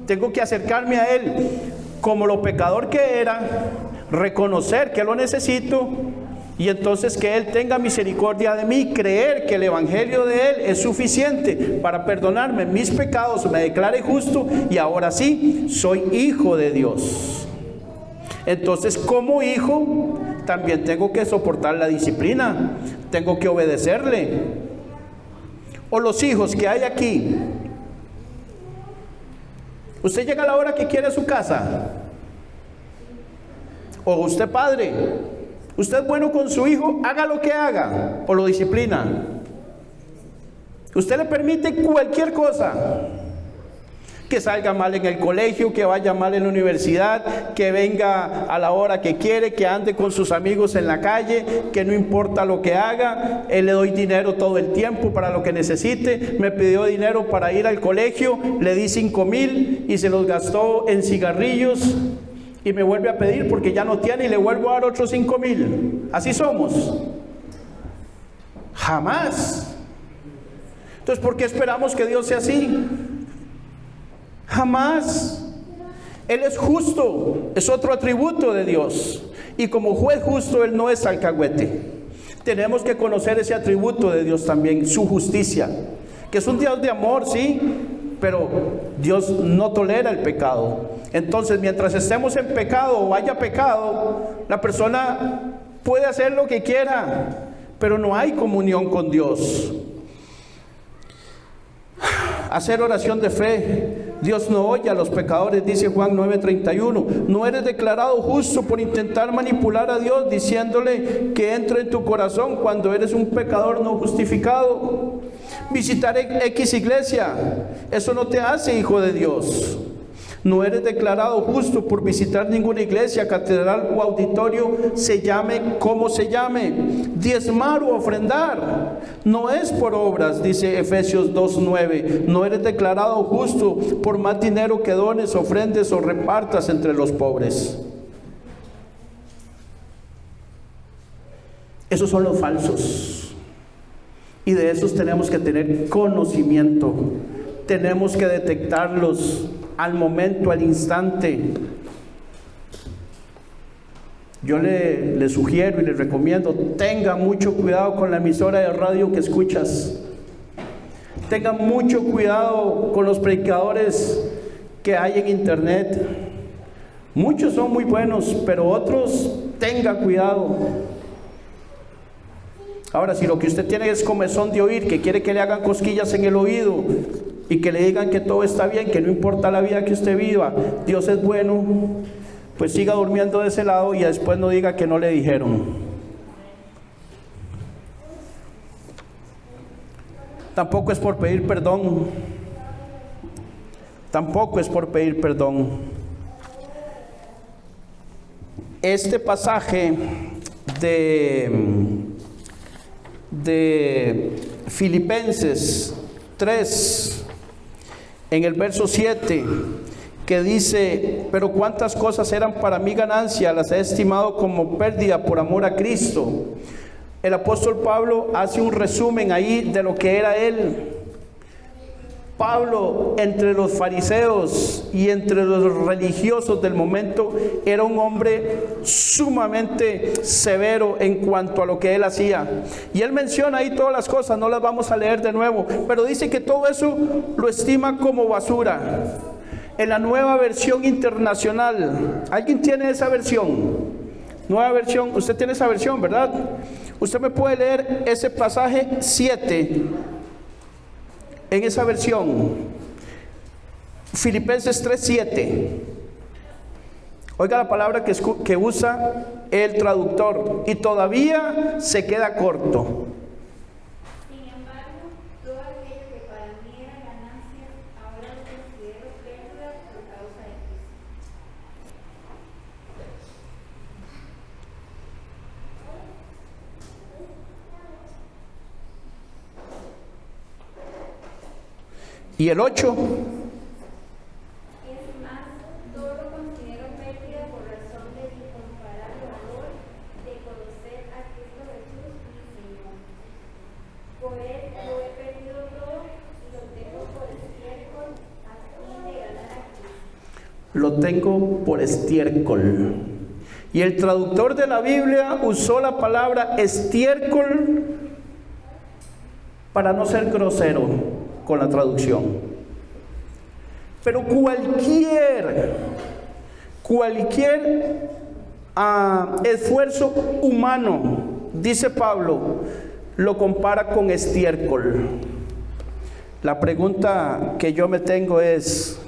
S1: Tengo que acercarme a Él como lo pecador que era, reconocer que lo necesito Y entonces que Él tenga misericordia de mí, creer que el Evangelio de Él es suficiente para perdonarme mis pecados, me declare justo y ahora sí, soy hijo de Dios. Entonces, como hijo, también tengo que soportar la disciplina, tengo que obedecerle. O los hijos que hay aquí, usted llega a la hora que quiere a su casa. O usted padre, usted es bueno con su hijo, haga lo que haga, o lo disciplina. Usted le permite cualquier cosa, que salga mal en el colegio, que vaya mal en la universidad, que venga a la hora que quiere, que ande con sus amigos en la calle, que no importa lo que haga, le doy dinero todo el tiempo para lo que necesite. Me pidió dinero para ir al colegio, le di 5,000 y se los gastó en cigarrillos y me vuelve a pedir porque ya no tiene y le vuelvo a dar otros 5,000. Así somos. Jamás. Entonces, ¿por qué esperamos que Dios sea así? Jamás. Él es justo, es otro atributo de Dios. Y como juez justo, Él no es alcahuete. Tenemos que conocer ese atributo de Dios también, su justicia, que es un Dios de amor, sí, pero Dios no tolera el pecado. Entonces, mientras estemos en pecado o haya pecado, la persona puede hacer lo que quiera, pero no hay comunión con Dios. Hacer oración de fe. Dios no oye a los pecadores, dice Juan 9:31. No eres declarado justo por intentar manipular a Dios diciéndole que entre en tu corazón cuando eres un pecador no justificado. Visitar X iglesia, eso no te hace hijo de Dios. No eres declarado justo por visitar ninguna iglesia, catedral o auditorio, se llame como se llame. Diezmar o ofrendar no es por obras, dice Efesios 2:9. No eres declarado justo por más dinero que dones, ofrendes o repartas entre los pobres. Esos son los falsos. Y de esos tenemos que tener conocimiento. Tenemos que detectarlos al momento, al instante. Yo le sugiero y le recomiendo, tenga mucho cuidado con la emisora de radio que escuchas. Tenga mucho cuidado con los predicadores que hay en internet. Muchos son muy buenos, pero otros, tenga cuidado. Ahora, si lo que usted tiene es comezón de oír, que quiere que le hagan cosquillas en el oído y que le digan que todo está bien, que no importa la vida que usted viva, Dios es bueno, pues siga durmiendo de ese lado y después no diga que no le dijeron. Tampoco es por pedir perdón. Tampoco es por pedir perdón. Este pasaje de Filipenses 3, en el verso 7, que dice: pero cuántas cosas eran para mí ganancia, las he estimado como pérdida por amor a Cristo. El apóstol Pablo hace un resumen ahí de lo que era él. Pablo, entre los fariseos y entre los religiosos del momento, era un hombre sumamente severo en cuanto a lo que él hacía. Y él menciona ahí todas las cosas, no las vamos a leer de nuevo, pero dice que todo eso lo estima como basura. En la Nueva Versión Internacional, ¿alguien tiene esa versión? Nueva versión, usted tiene esa versión, ¿verdad? Usted me puede leer ese pasaje 7 en esa versión, Filipenses 3:7. Oiga la palabra que usa el traductor, y todavía se queda corto.
S2: Sin embargo, todo aquello que para mí era ganancia, ahora lo considero pérdida por causa de Cristo.
S1: Y el 8.
S2: Es más, todo lo considero pérdida por razón del incomparable valor de conocer a Cristo Jesús, mi Señor. Por Él lo he perdido todo y lo tengo por estiércol a fin de ganar a Cristo.
S1: Lo tengo por estiércol. Y el traductor de la Biblia usó la palabra estiércol para no ser grosero con la traducción. Pero cualquier esfuerzo humano, dice Pablo, lo compara con estiércol. La pregunta que yo me tengo es,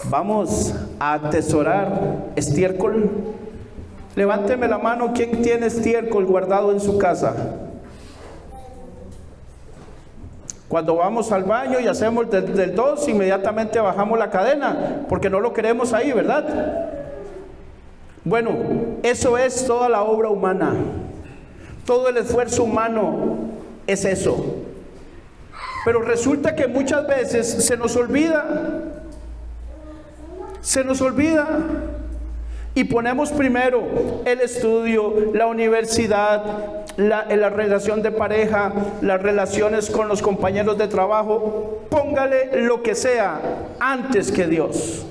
S1: ¿vamos a atesorar estiércol? Levánteme la mano, ¿quién tiene estiércol guardado en su casa? Cuando vamos al baño y hacemos del 2, inmediatamente bajamos la cadena, porque no lo queremos ahí, ¿verdad? Bueno, eso es toda la obra humana. Todo el esfuerzo humano es eso. Pero resulta que muchas veces se nos olvida y ponemos primero el estudio, la universidad, la relación de pareja, las relaciones con los compañeros de trabajo. Póngale lo que sea antes que Dios.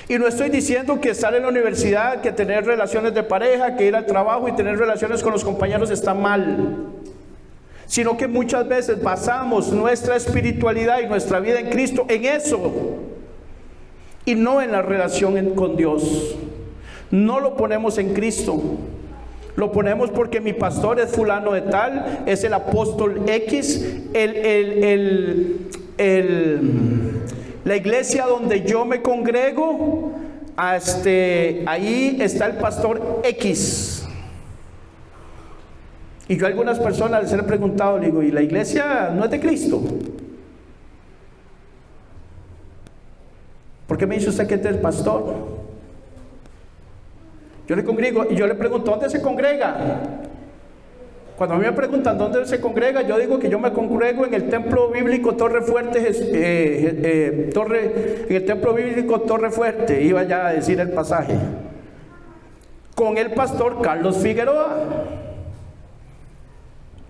S1: Y no estoy diciendo que estar en la universidad, que tener relaciones de pareja, que ir al trabajo y tener relaciones con los compañeros está mal, sino que muchas veces basamos nuestra espiritualidad y nuestra vida en Cristo en eso y no en la relación con Dios. No lo ponemos en Cristo, lo ponemos porque mi pastor es fulano de tal, es el apóstol X, la iglesia donde yo me congrego, ahí está el pastor X. Y yo a algunas personas les he preguntado, digo, ¿y la iglesia no es de Cristo? ¿Por qué me dice usted que es el pastor? Yo le congrego y yo le pregunto, ¿dónde se congrega? Cuando a mí me preguntan dónde se congrega, yo digo que yo me congrego en el templo bíblico Torre Fuerte, en el templo bíblico Torre Fuerte, iba ya a decir el pasaje, con el pastor Carlos Figueroa.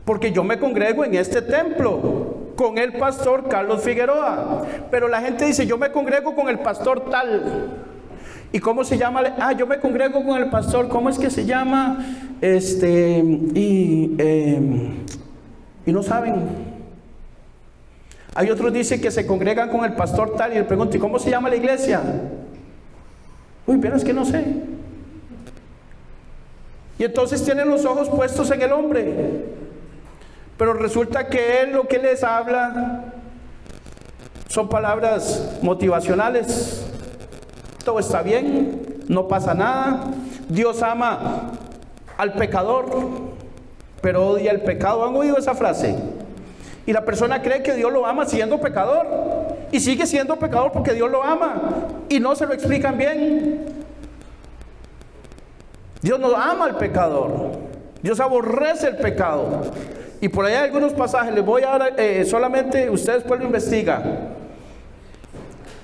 S1: Porque yo me congrego en este templo con el pastor Carlos Figueroa. Pero la gente dice, yo me congrego con el pastor tal. ¿Y cómo se llama? Yo me congrego con el pastor, ¿cómo es que se llama? Y no saben. Hay otros dicen que se congregan con el pastor tal y le pregunto, ¿y cómo se llama la iglesia? Uy, pero es que no sé. Y entonces tienen los ojos puestos en el hombre. Pero resulta que él lo que les habla son palabras motivacionales. Todo está bien, no pasa nada. Dios ama al pecador, pero odia el pecado. ¿Han oído esa frase? Y la persona cree que Dios lo ama siendo pecador. Y sigue siendo pecador porque Dios lo ama. Y no se lo explican bien. Dios no ama al pecador. Dios aborrece el pecado. Y por allá hay algunos pasajes, les voy a dar, solamente ustedes después lo investigan.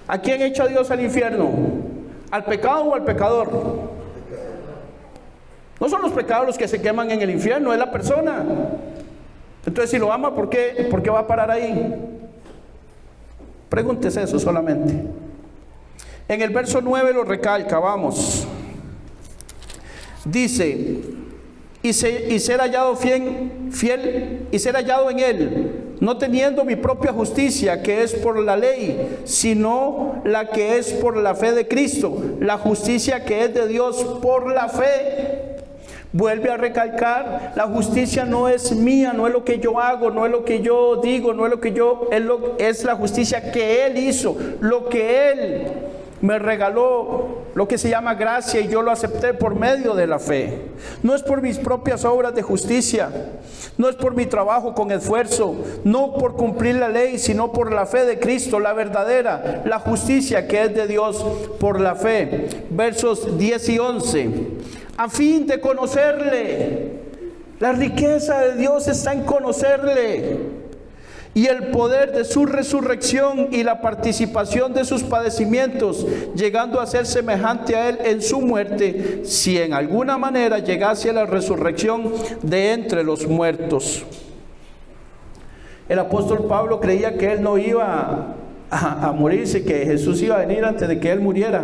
S1: ¿A quién echa Dios al infierno? ¿Al pecado o al pecador? No son los pecados los que se queman en el infierno, es la persona. Entonces si lo ama, ¿por qué va a parar ahí? Pregúntese eso solamente. En el verso 9 lo recalca, vamos. Dice, y ser hallado fiel y ser hallado en él, no teniendo mi propia justicia que es por la ley, sino la que es por la fe de Cristo, la justicia que es de Dios por la fe. Vuelve a recalcar, la justicia no es mía, no es lo que yo hago, no es lo que yo digo, no es lo que yo, es la justicia que Él hizo, lo que Él me regaló, lo que se llama gracia, y yo lo acepté por medio de la fe. No es por mis propias obras de justicia, no es por mi trabajo con esfuerzo, no por cumplir la ley, sino por la fe de Cristo, la verdadera, la justicia que es de Dios por la fe. Versos 10 y 11. A fin de conocerle, la riqueza de Dios está en conocerle, y el poder de su resurrección y la participación de sus padecimientos, llegando a ser semejante a Él en su muerte, si en alguna manera llegase a la resurrección de entre los muertos. El apóstol Pablo creía que él no iba a morirse, que Jesús iba a venir antes de que él muriera.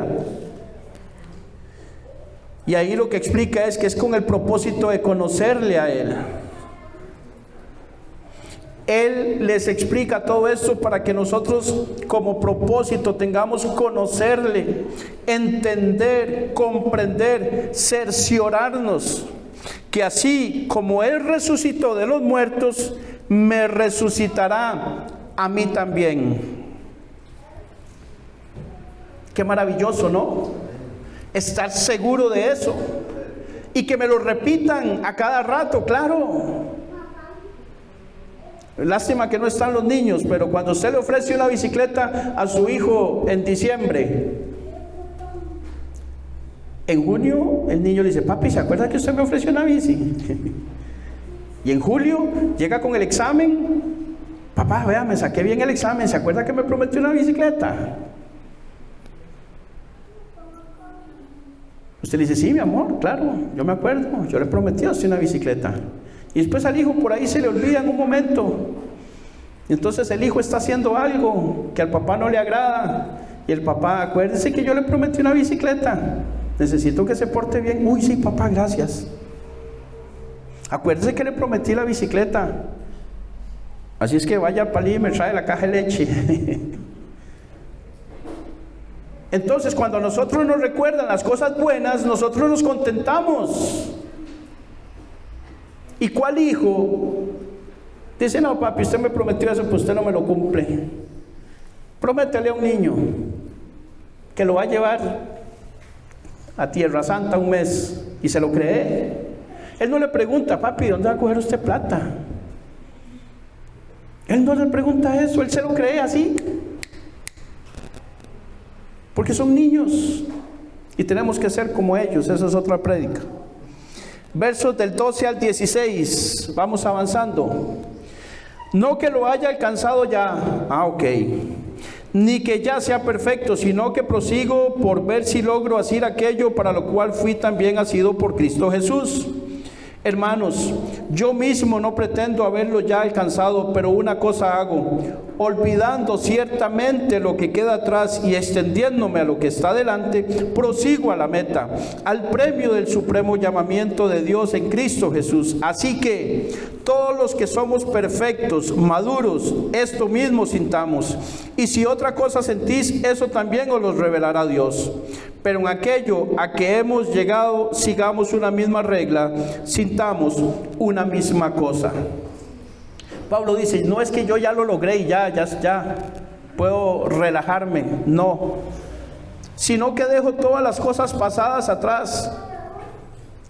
S1: Y ahí lo que explica es que es con el propósito de conocerle a Él. Él les explica todo esto para que nosotros como propósito tengamos conocerle, entender, comprender, cerciorarnos que así como Él resucitó de los muertos, me resucitará a mí también. Qué maravilloso, ¿no? Estar seguro de eso y que me lo repitan a cada rato, claro. Lástima que no están los niños, pero cuando usted le ofrece una bicicleta a su hijo en diciembre, en junio el niño le dice: papi, ¿se acuerda que usted me ofreció una bici? Y en julio llega con el examen: papá, vea, me saqué bien el examen, ¿se acuerda que me prometió una bicicleta? Usted le dice: sí, mi amor, claro, yo me acuerdo, yo le prometí a usted una bicicleta. Y después al hijo por ahí se le olvida en un momento. Y entonces el hijo está haciendo algo que al papá no le agrada. Y el papá: acuérdese que yo le prometí una bicicleta. Necesito que se porte bien. Uy, sí, papá, gracias. Acuérdese que le prometí la bicicleta. Así es que vaya al palí y me trae la caja de leche. Entonces, cuando a nosotros nos recuerdan las cosas buenas, nosotros nos contentamos. ¿Y cuál hijo dice: no, papi, usted me prometió eso, pues usted no me lo cumple? Prométele a un niño que lo va a llevar a Tierra Santa un mes y se lo cree. Él no le pregunta: papi, ¿dónde va a coger usted plata? Él no le pregunta eso, él se lo cree así. Porque son niños y tenemos que ser como ellos. Esa es otra prédica. Versos del 12 al 16, vamos avanzando. No que lo haya alcanzado ya, ok, ni que ya sea perfecto, sino que prosigo por ver si logro hacer aquello para lo cual fui también asido por Cristo Jesús. Hermanos, yo mismo no pretendo haberlo ya alcanzado, pero una cosa hago, olvidando ciertamente lo que queda atrás y extendiéndome a lo que está delante, prosigo a la meta, al premio del supremo llamamiento de Dios en Cristo Jesús. Así que todos los que somos perfectos, maduros, esto mismo sintamos, y si otra cosa sentís, eso también os lo revelará Dios. Pero en aquello a que hemos llegado, sigamos una misma regla, sintamos una misma cosa. Pablo dice: no es que yo ya lo logré y ya puedo relajarme, no, sino que dejo todas las cosas pasadas atrás.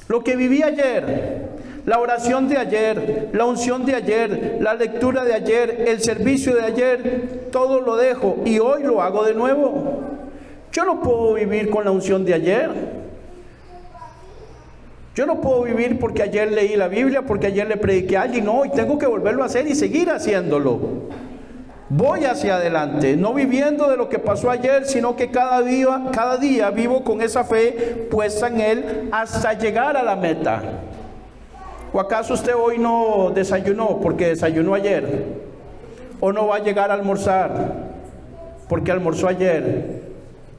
S1: Lo que viví ayer, la oración de ayer, la unción de ayer, la lectura de ayer, el servicio de ayer, todo lo dejo y hoy lo hago de nuevo. Yo no puedo vivir con la unción de ayer. Yo no puedo vivir porque ayer leí la Biblia, porque ayer le prediqué a alguien. No, y tengo que volverlo a hacer y seguir haciéndolo. Voy hacia adelante, no viviendo de lo que pasó ayer, sino que cada día vivo con esa fe puesta en Él hasta llegar a la meta. ¿O acaso usted hoy no desayunó porque desayunó ayer? ¿O no va a llegar a almorzar porque almorzó ayer?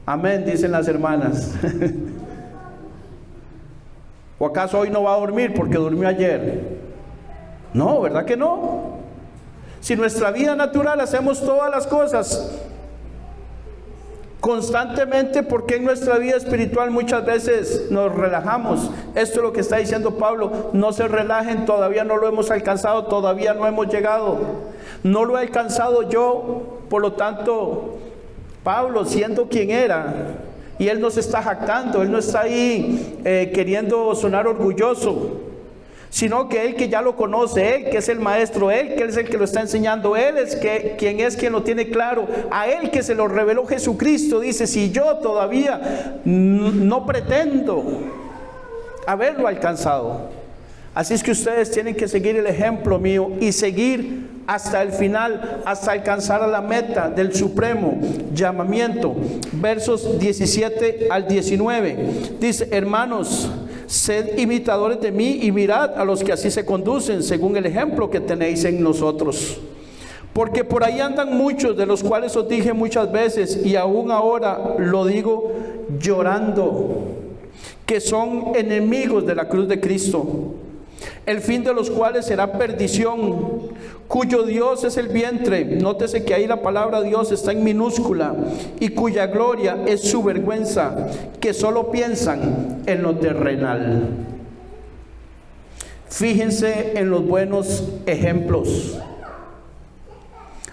S1: Amén, dicen las hermanas. ¿O acaso hoy no va a dormir porque durmió ayer? No, ¿verdad que no? Si en nuestra vida natural hacemos todas las cosas constantemente, porque en nuestra vida espiritual muchas veces nos relajamos. Esto es lo que está diciendo Pablo: no se relajen, todavía no lo hemos alcanzado, todavía no hemos llegado. No lo he alcanzado yo, por lo tanto, Pablo, siendo quien era, y él no se está jactando, él no está ahí queriendo sonar orgulloso, sino que él que ya lo conoce, él que es el maestro, él que es el que lo está enseñando, él es quien lo tiene claro, a él que se lo reveló Jesucristo, dice: si yo todavía no pretendo haberlo alcanzado. Así es que ustedes tienen que seguir el ejemplo mío y seguir hasta el final, hasta alcanzar a la meta del supremo llamamiento. Versos 17 al 19. Dice: hermanos, sed imitadores de mí y mirad a los que así se conducen, según el ejemplo que tenéis en nosotros. Porque por ahí andan muchos, de los cuales os dije muchas veces, y aún ahora lo digo llorando, que son enemigos de la cruz de Cristo, el fin de los cuales será perdición, cuyo Dios es el vientre. Nótese que ahí la palabra Dios está en minúscula, y cuya gloria es su vergüenza, que solo piensan en lo terrenal. Fíjense en los buenos ejemplos.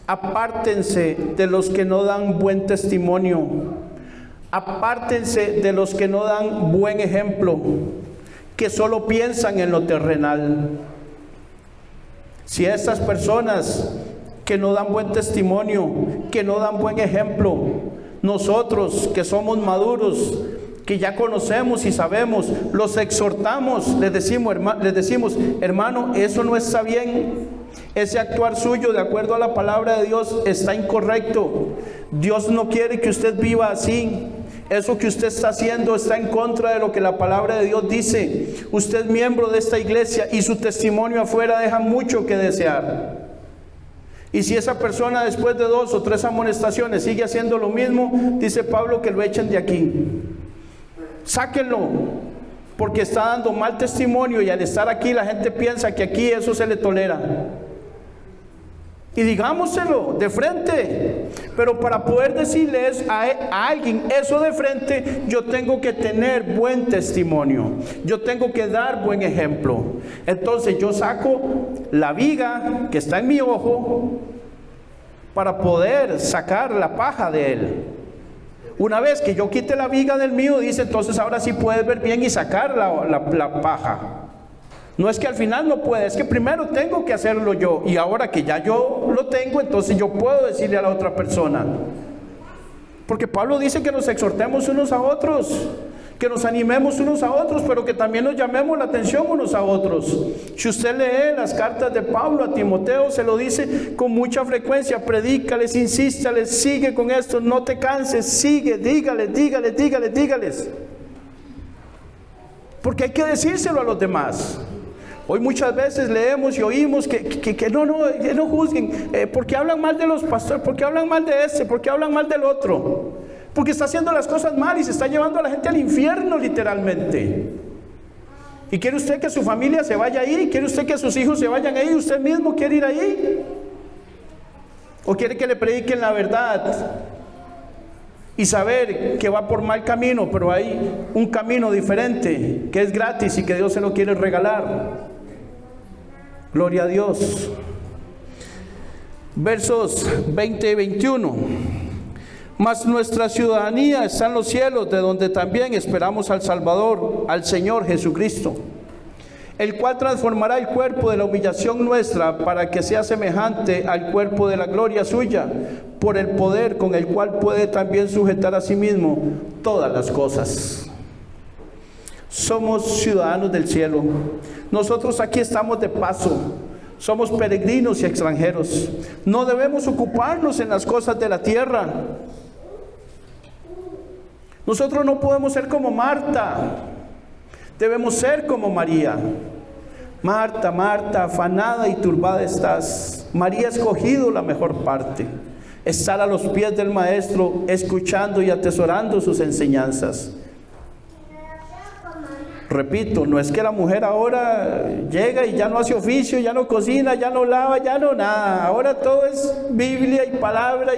S1: Apártense de los que no dan buen testimonio. Apártense de los que no dan buen ejemplo, que solo piensan en lo terrenal. Si estas personas que no dan buen testimonio, que no dan buen ejemplo, nosotros que somos maduros, que ya conocemos y sabemos, los exhortamos, les decimos, hermano, eso no está bien, ese actuar suyo de acuerdo a la palabra de Dios está incorrecto, Dios no quiere que usted viva así. Eso que usted está haciendo está en contra de lo que la palabra de Dios dice. Usted es miembro de esta iglesia y su testimonio afuera deja mucho que desear. Y si esa persona después de 2 o 3 amonestaciones sigue haciendo lo mismo, dice Pablo que lo echen de aquí. Sáquenlo, porque está dando mal testimonio, y al estar aquí la gente piensa que aquí eso se le tolera. Y digámoselo de frente. Pero para poder decirles a alguien eso de frente, yo tengo que tener buen testimonio. Yo tengo que dar buen ejemplo. Entonces yo saco la viga que está en mi ojo para poder sacar la paja de él. Una vez que yo quite la viga del mío, dice, entonces ahora sí puedes ver bien y sacar la paja. No es que al final no pueda, es que primero tengo que hacerlo yo, y ahora que ya yo lo tengo, entonces yo puedo decirle a la otra persona. Porque Pablo dice que nos exhortemos unos a otros, que nos animemos unos a otros, pero que también nos llamemos la atención unos a otros. Si usted lee las cartas de Pablo a Timoteo, se lo dice con mucha frecuencia: predícales, insístales, sigue con esto, no te canses, sigue, dígales. Porque hay que decírselo a los demás. Hoy muchas veces leemos y oímos que no juzguen, porque hablan mal de los pastores, porque hablan mal de este, porque hablan mal del otro, porque está haciendo las cosas mal y se está llevando a la gente al infierno literalmente. ¿Y quiere usted que su familia se vaya ahí? ¿Quiere usted que sus hijos se vayan ahí? ¿Usted mismo quiere ir ahí? ¿O quiere que le prediquen la verdad y saber que va por mal camino, pero hay un camino diferente que es gratis y que Dios se lo quiere regalar? Gloria a Dios. Versos 20 y 21. Mas nuestra ciudadanía está en los cielos, de donde también esperamos al Salvador, al Señor Jesucristo, el cual transformará el cuerpo de la humillación nuestra para que sea semejante al cuerpo de la gloria suya, por el poder con el cual puede también sujetar a sí mismo todas las cosas. Somos ciudadanos del cielo. Nosotros aquí estamos de paso. Somos peregrinos y extranjeros. No debemos ocuparnos en las cosas de la tierra. Nosotros no podemos ser como Marta. Debemos ser como María. Marta, Marta, afanada y turbada estás. María ha escogido la mejor parte: estar a los pies del Maestro, escuchando y atesorando sus enseñanzas. Repito, no es que la mujer ahora llega y ya no hace oficio, ya no cocina, ya no lava, ya no nada. Ahora todo es Biblia y palabra.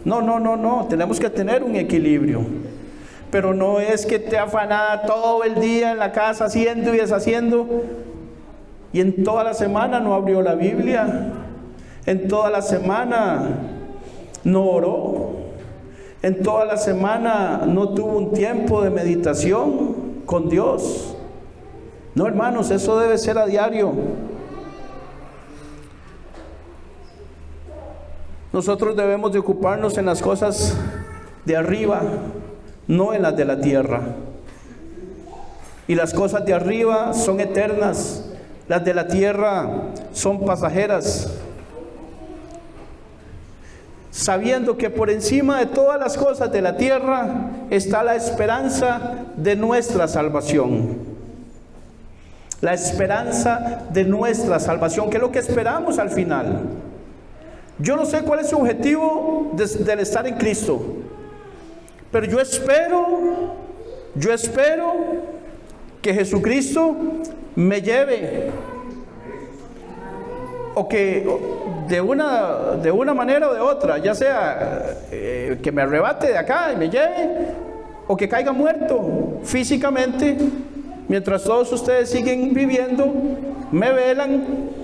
S1: No. Tenemos que tener un equilibrio. Pero no es que esté afanada todo el día en la casa haciendo y deshaciendo, y en toda la semana no abrió la Biblia, en toda la semana no oró, en toda la semana no tuvo un tiempo de meditación con Dios. No, hermanos, eso debe ser a diario. Nosotros debemos de ocuparnos en las cosas de arriba, no en las de la tierra. Y las cosas de arriba son eternas, las de la tierra son pasajeras. Sabiendo que por encima de todas las cosas de la tierra está la esperanza de nuestra salvación. La esperanza de nuestra salvación, que es lo que esperamos al final. Yo no sé cuál es su objetivo del estar en Cristo, pero yo espero Yo espero que Jesucristo me lleve, o que de una manera o de otra, ya sea que me arrebate de acá y me lleve, o que caiga muerto físicamente, mientras todos ustedes siguen viviendo, me velan,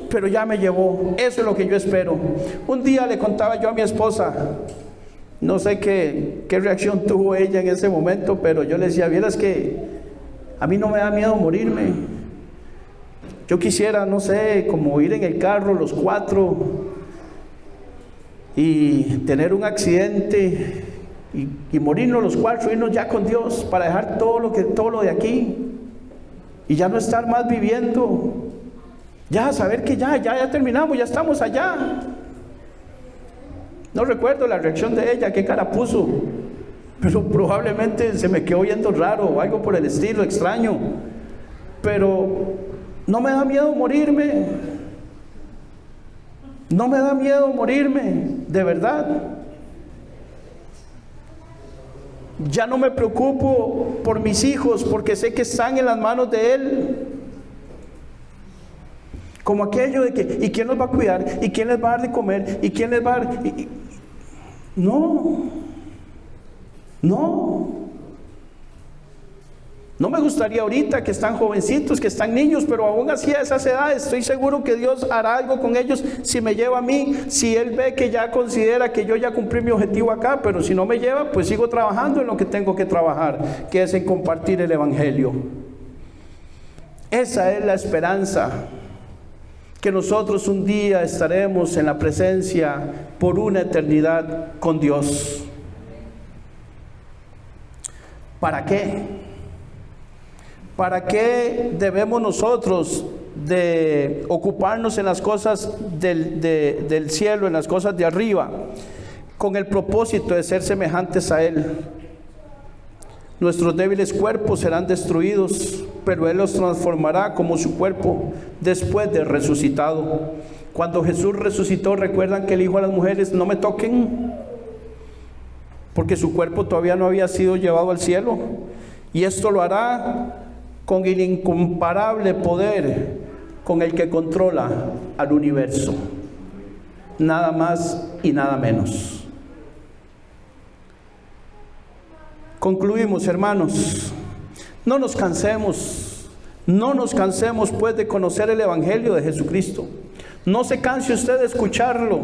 S1: pero ya me llevó. Eso es lo que yo espero. Un día le contaba yo a mi esposa, no sé qué reacción tuvo ella en ese momento, pero yo le decía, vieras que a mí no me da miedo morirme. Yo quisiera, no sé, como ir en el carro los cuatro y tener un accidente y morirnos los cuatro, irnos ya con Dios para dejar todo lo de aquí y ya no estar más viviendo, ya saber que ya terminamos, ya estamos allá. No recuerdo la reacción de ella, qué cara puso, pero probablemente se me quedó viendo raro o algo por el estilo, extraño. Pero no me da miedo morirme, no me da miedo morirme, de verdad. Ya no me preocupo por mis hijos porque sé que están en las manos de Él. Como aquello de que, ¿y quién los va a cuidar? ¿Y quién les va a dar de comer? ¿Y quién les va a dar? No me gustaría ahorita que están jovencitos, que están niños, pero aún así a esas edades estoy seguro que Dios hará algo con ellos si me lleva a mí, si Él ve que ya considera que yo ya cumplí mi objetivo acá, pero si no me lleva, pues sigo trabajando en lo que tengo que trabajar, que es en compartir el Evangelio. Esa es la esperanza, que nosotros un día estaremos en la presencia por una eternidad con Dios. ¿Para qué? ¿Para qué debemos nosotros de ocuparnos en las cosas del cielo, en las cosas de arriba, con el propósito de ser semejantes a Él? Nuestros débiles cuerpos serán destruidos, pero Él los transformará como su cuerpo después de resucitado. Cuando Jesús resucitó, recuerdan que Él dijo a las mujeres, no me toquen, porque su cuerpo todavía no había sido llevado al cielo, y esto lo hará con el incomparable poder con el que controla al universo, nada más y nada menos. Concluimos, hermanos, no nos cansemos pues de conocer el Evangelio de Jesucristo. No se canse usted de escucharlo.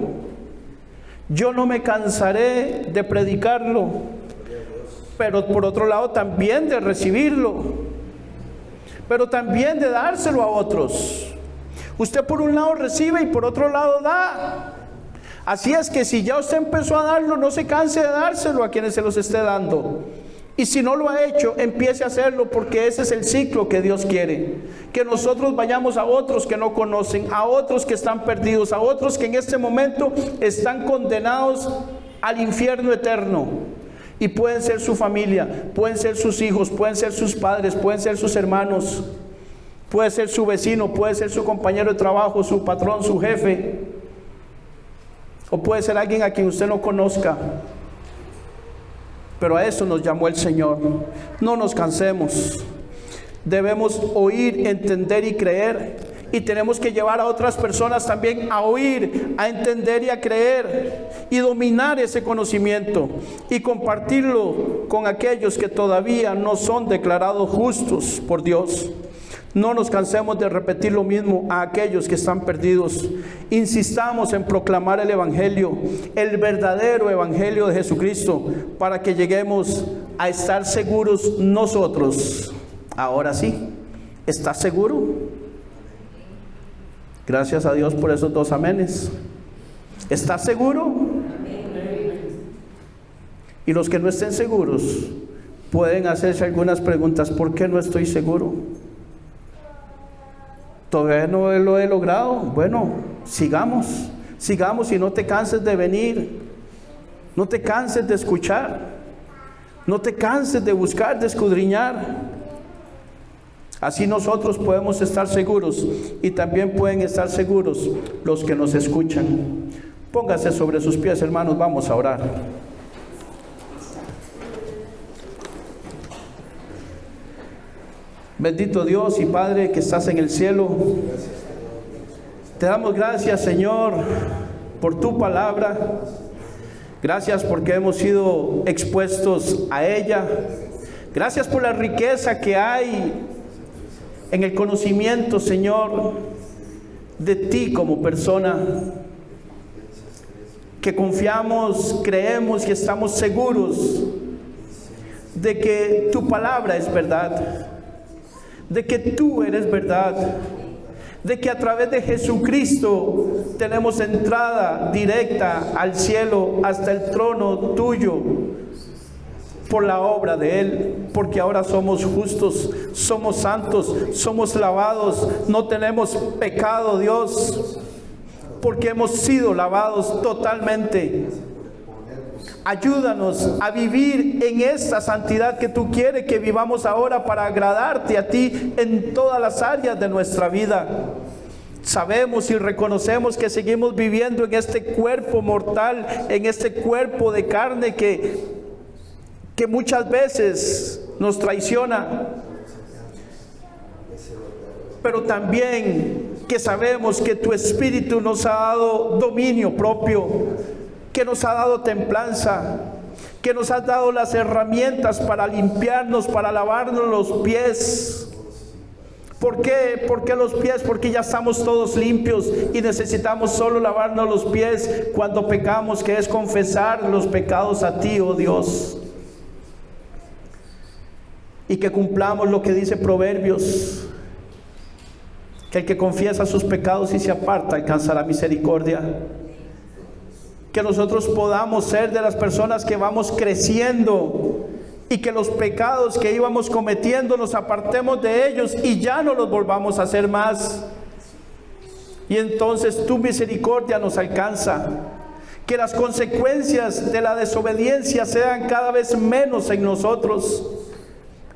S1: Yo no me cansaré de predicarlo, pero por otro lado también de recibirlo, pero también de dárselo a otros. Usted por un lado recibe y por otro lado da. Así es que si ya usted empezó a darlo, no se canse de dárselo a quienes se los esté dando. Y si no lo ha hecho, empiece a hacerlo, porque ese es el ciclo que Dios quiere. Que nosotros vayamos a otros que no conocen, a otros que están perdidos, a otros que en este momento están condenados al infierno eterno. Y pueden ser su familia, pueden ser sus hijos, pueden ser sus padres, pueden ser sus hermanos, puede ser su vecino, puede ser su compañero de trabajo, su patrón, su jefe, o puede ser alguien a quien usted no conozca. Pero a eso nos llamó el Señor. No nos cansemos. Debemos oír, entender y creer. Y tenemos que llevar a otras personas también a oír, a entender y a creer. Y dominar ese conocimiento. Y compartirlo con aquellos que todavía no son declarados justos por Dios. No nos cansemos de repetir lo mismo a aquellos que están perdidos. Insistamos en proclamar el Evangelio, el verdadero Evangelio de Jesucristo, para que lleguemos a estar seguros nosotros. Ahora sí, ¿estás seguro? Gracias a Dios por esos 2 amenes. ¿Estás seguro? Y los que no estén seguros pueden hacerse algunas preguntas. ¿Por qué no estoy seguro? ¿Todavía no lo he logrado? Bueno, sigamos y no te canses de venir. No te canses de escuchar. No te canses de buscar, de escudriñar. Así nosotros podemos estar seguros y también pueden estar seguros los que nos escuchan. Póngase sobre sus pies, hermanos, vamos a orar. Bendito Dios y Padre que estás en el cielo, te damos gracias, Señor, por tu palabra. Gracias porque hemos sido expuestos a ella. Gracias por la riqueza que hay en el conocimiento, Señor, de ti como persona. Que confiamos, creemos y estamos seguros de que tu palabra es verdad, de que tú eres verdad, de que a través de Jesucristo tenemos entrada directa al cielo, hasta el trono tuyo, por la obra de Él, porque ahora somos justos, somos santos, somos lavados, no tenemos pecado, Dios, porque hemos sido lavados totalmente. Ayúdanos a vivir en esta santidad que tú quieres que vivamos ahora para agradarte a ti en todas las áreas de nuestra vida. Sabemos y reconocemos que seguimos viviendo en este cuerpo mortal, en este cuerpo de carne que muchas veces nos traiciona, pero también que sabemos que tu Espíritu nos ha dado dominio propio, que nos ha dado templanza, que nos has dado las herramientas para limpiarnos, para lavarnos los pies. ¿Por qué? ¿Por qué los pies? Porque ya estamos todos limpios y necesitamos solo lavarnos los pies cuando pecamos, que es confesar los pecados a ti, oh Dios. Y que cumplamos lo que dice Proverbios, que el que confiesa sus pecados y se aparta alcanzará misericordia. Que nosotros podamos ser de las personas que vamos creciendo y que los pecados que íbamos cometiendo nos apartemos de ellos y ya no los volvamos a hacer más. Y entonces tu misericordia nos alcanza. Que las consecuencias de la desobediencia sean cada vez menos en nosotros.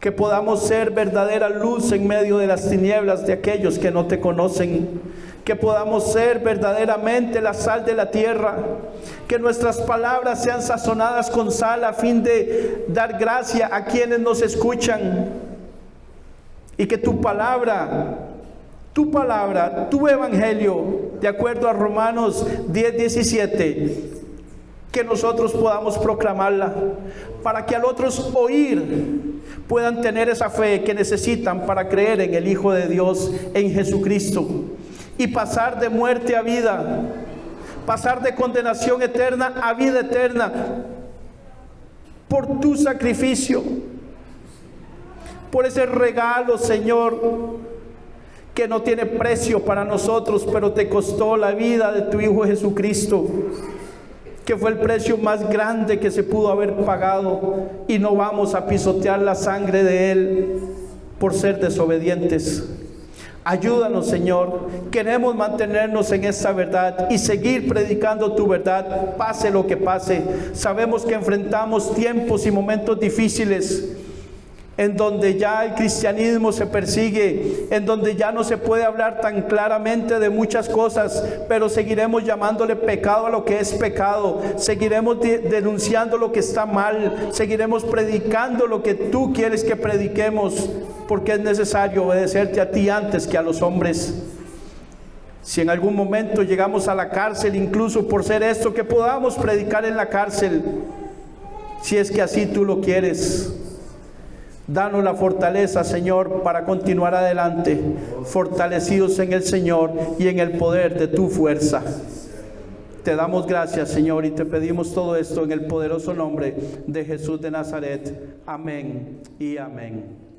S1: Que podamos ser verdadera luz en medio de las tinieblas de aquellos que no te conocen. Que podamos ser verdaderamente la sal de la tierra. Que nuestras palabras sean sazonadas con sal a fin de dar gracia a quienes nos escuchan. Y que tu palabra, tu evangelio, de acuerdo a Romanos 10:17, que nosotros podamos proclamarla, para que al otros oír puedan tener esa fe que necesitan para creer en el Hijo de Dios, en Jesucristo, y pasar de muerte a vida, pasar de condenación eterna a vida eterna, por tu sacrificio, por ese regalo, Señor, que no tiene precio para nosotros, pero te costó la vida de tu Hijo Jesucristo, que fue el precio más grande que se pudo haber pagado, y no vamos a pisotear la sangre de Él por ser desobedientes. Ayúdanos, Señor, queremos mantenernos en esta verdad y seguir predicando tu verdad, pase lo que pase. Sabemos que enfrentamos tiempos y momentos difíciles, en donde ya el cristianismo se persigue, en donde ya no se puede hablar tan claramente de muchas cosas, pero seguiremos llamándole pecado a lo que es pecado, seguiremos denunciando lo que está mal, seguiremos predicando lo que tú quieres que prediquemos, porque es necesario obedecerte a ti antes que a los hombres. Si en algún momento llegamos a la cárcel, incluso por ser esto, que podamos predicar en la cárcel, si es que así tú lo quieres. Danos la fortaleza, Señor, para continuar adelante, fortalecidos en el Señor y en el poder de tu fuerza. Te damos gracias, Señor, y te pedimos todo esto en el poderoso nombre de Jesús de Nazaret. Amén y amén.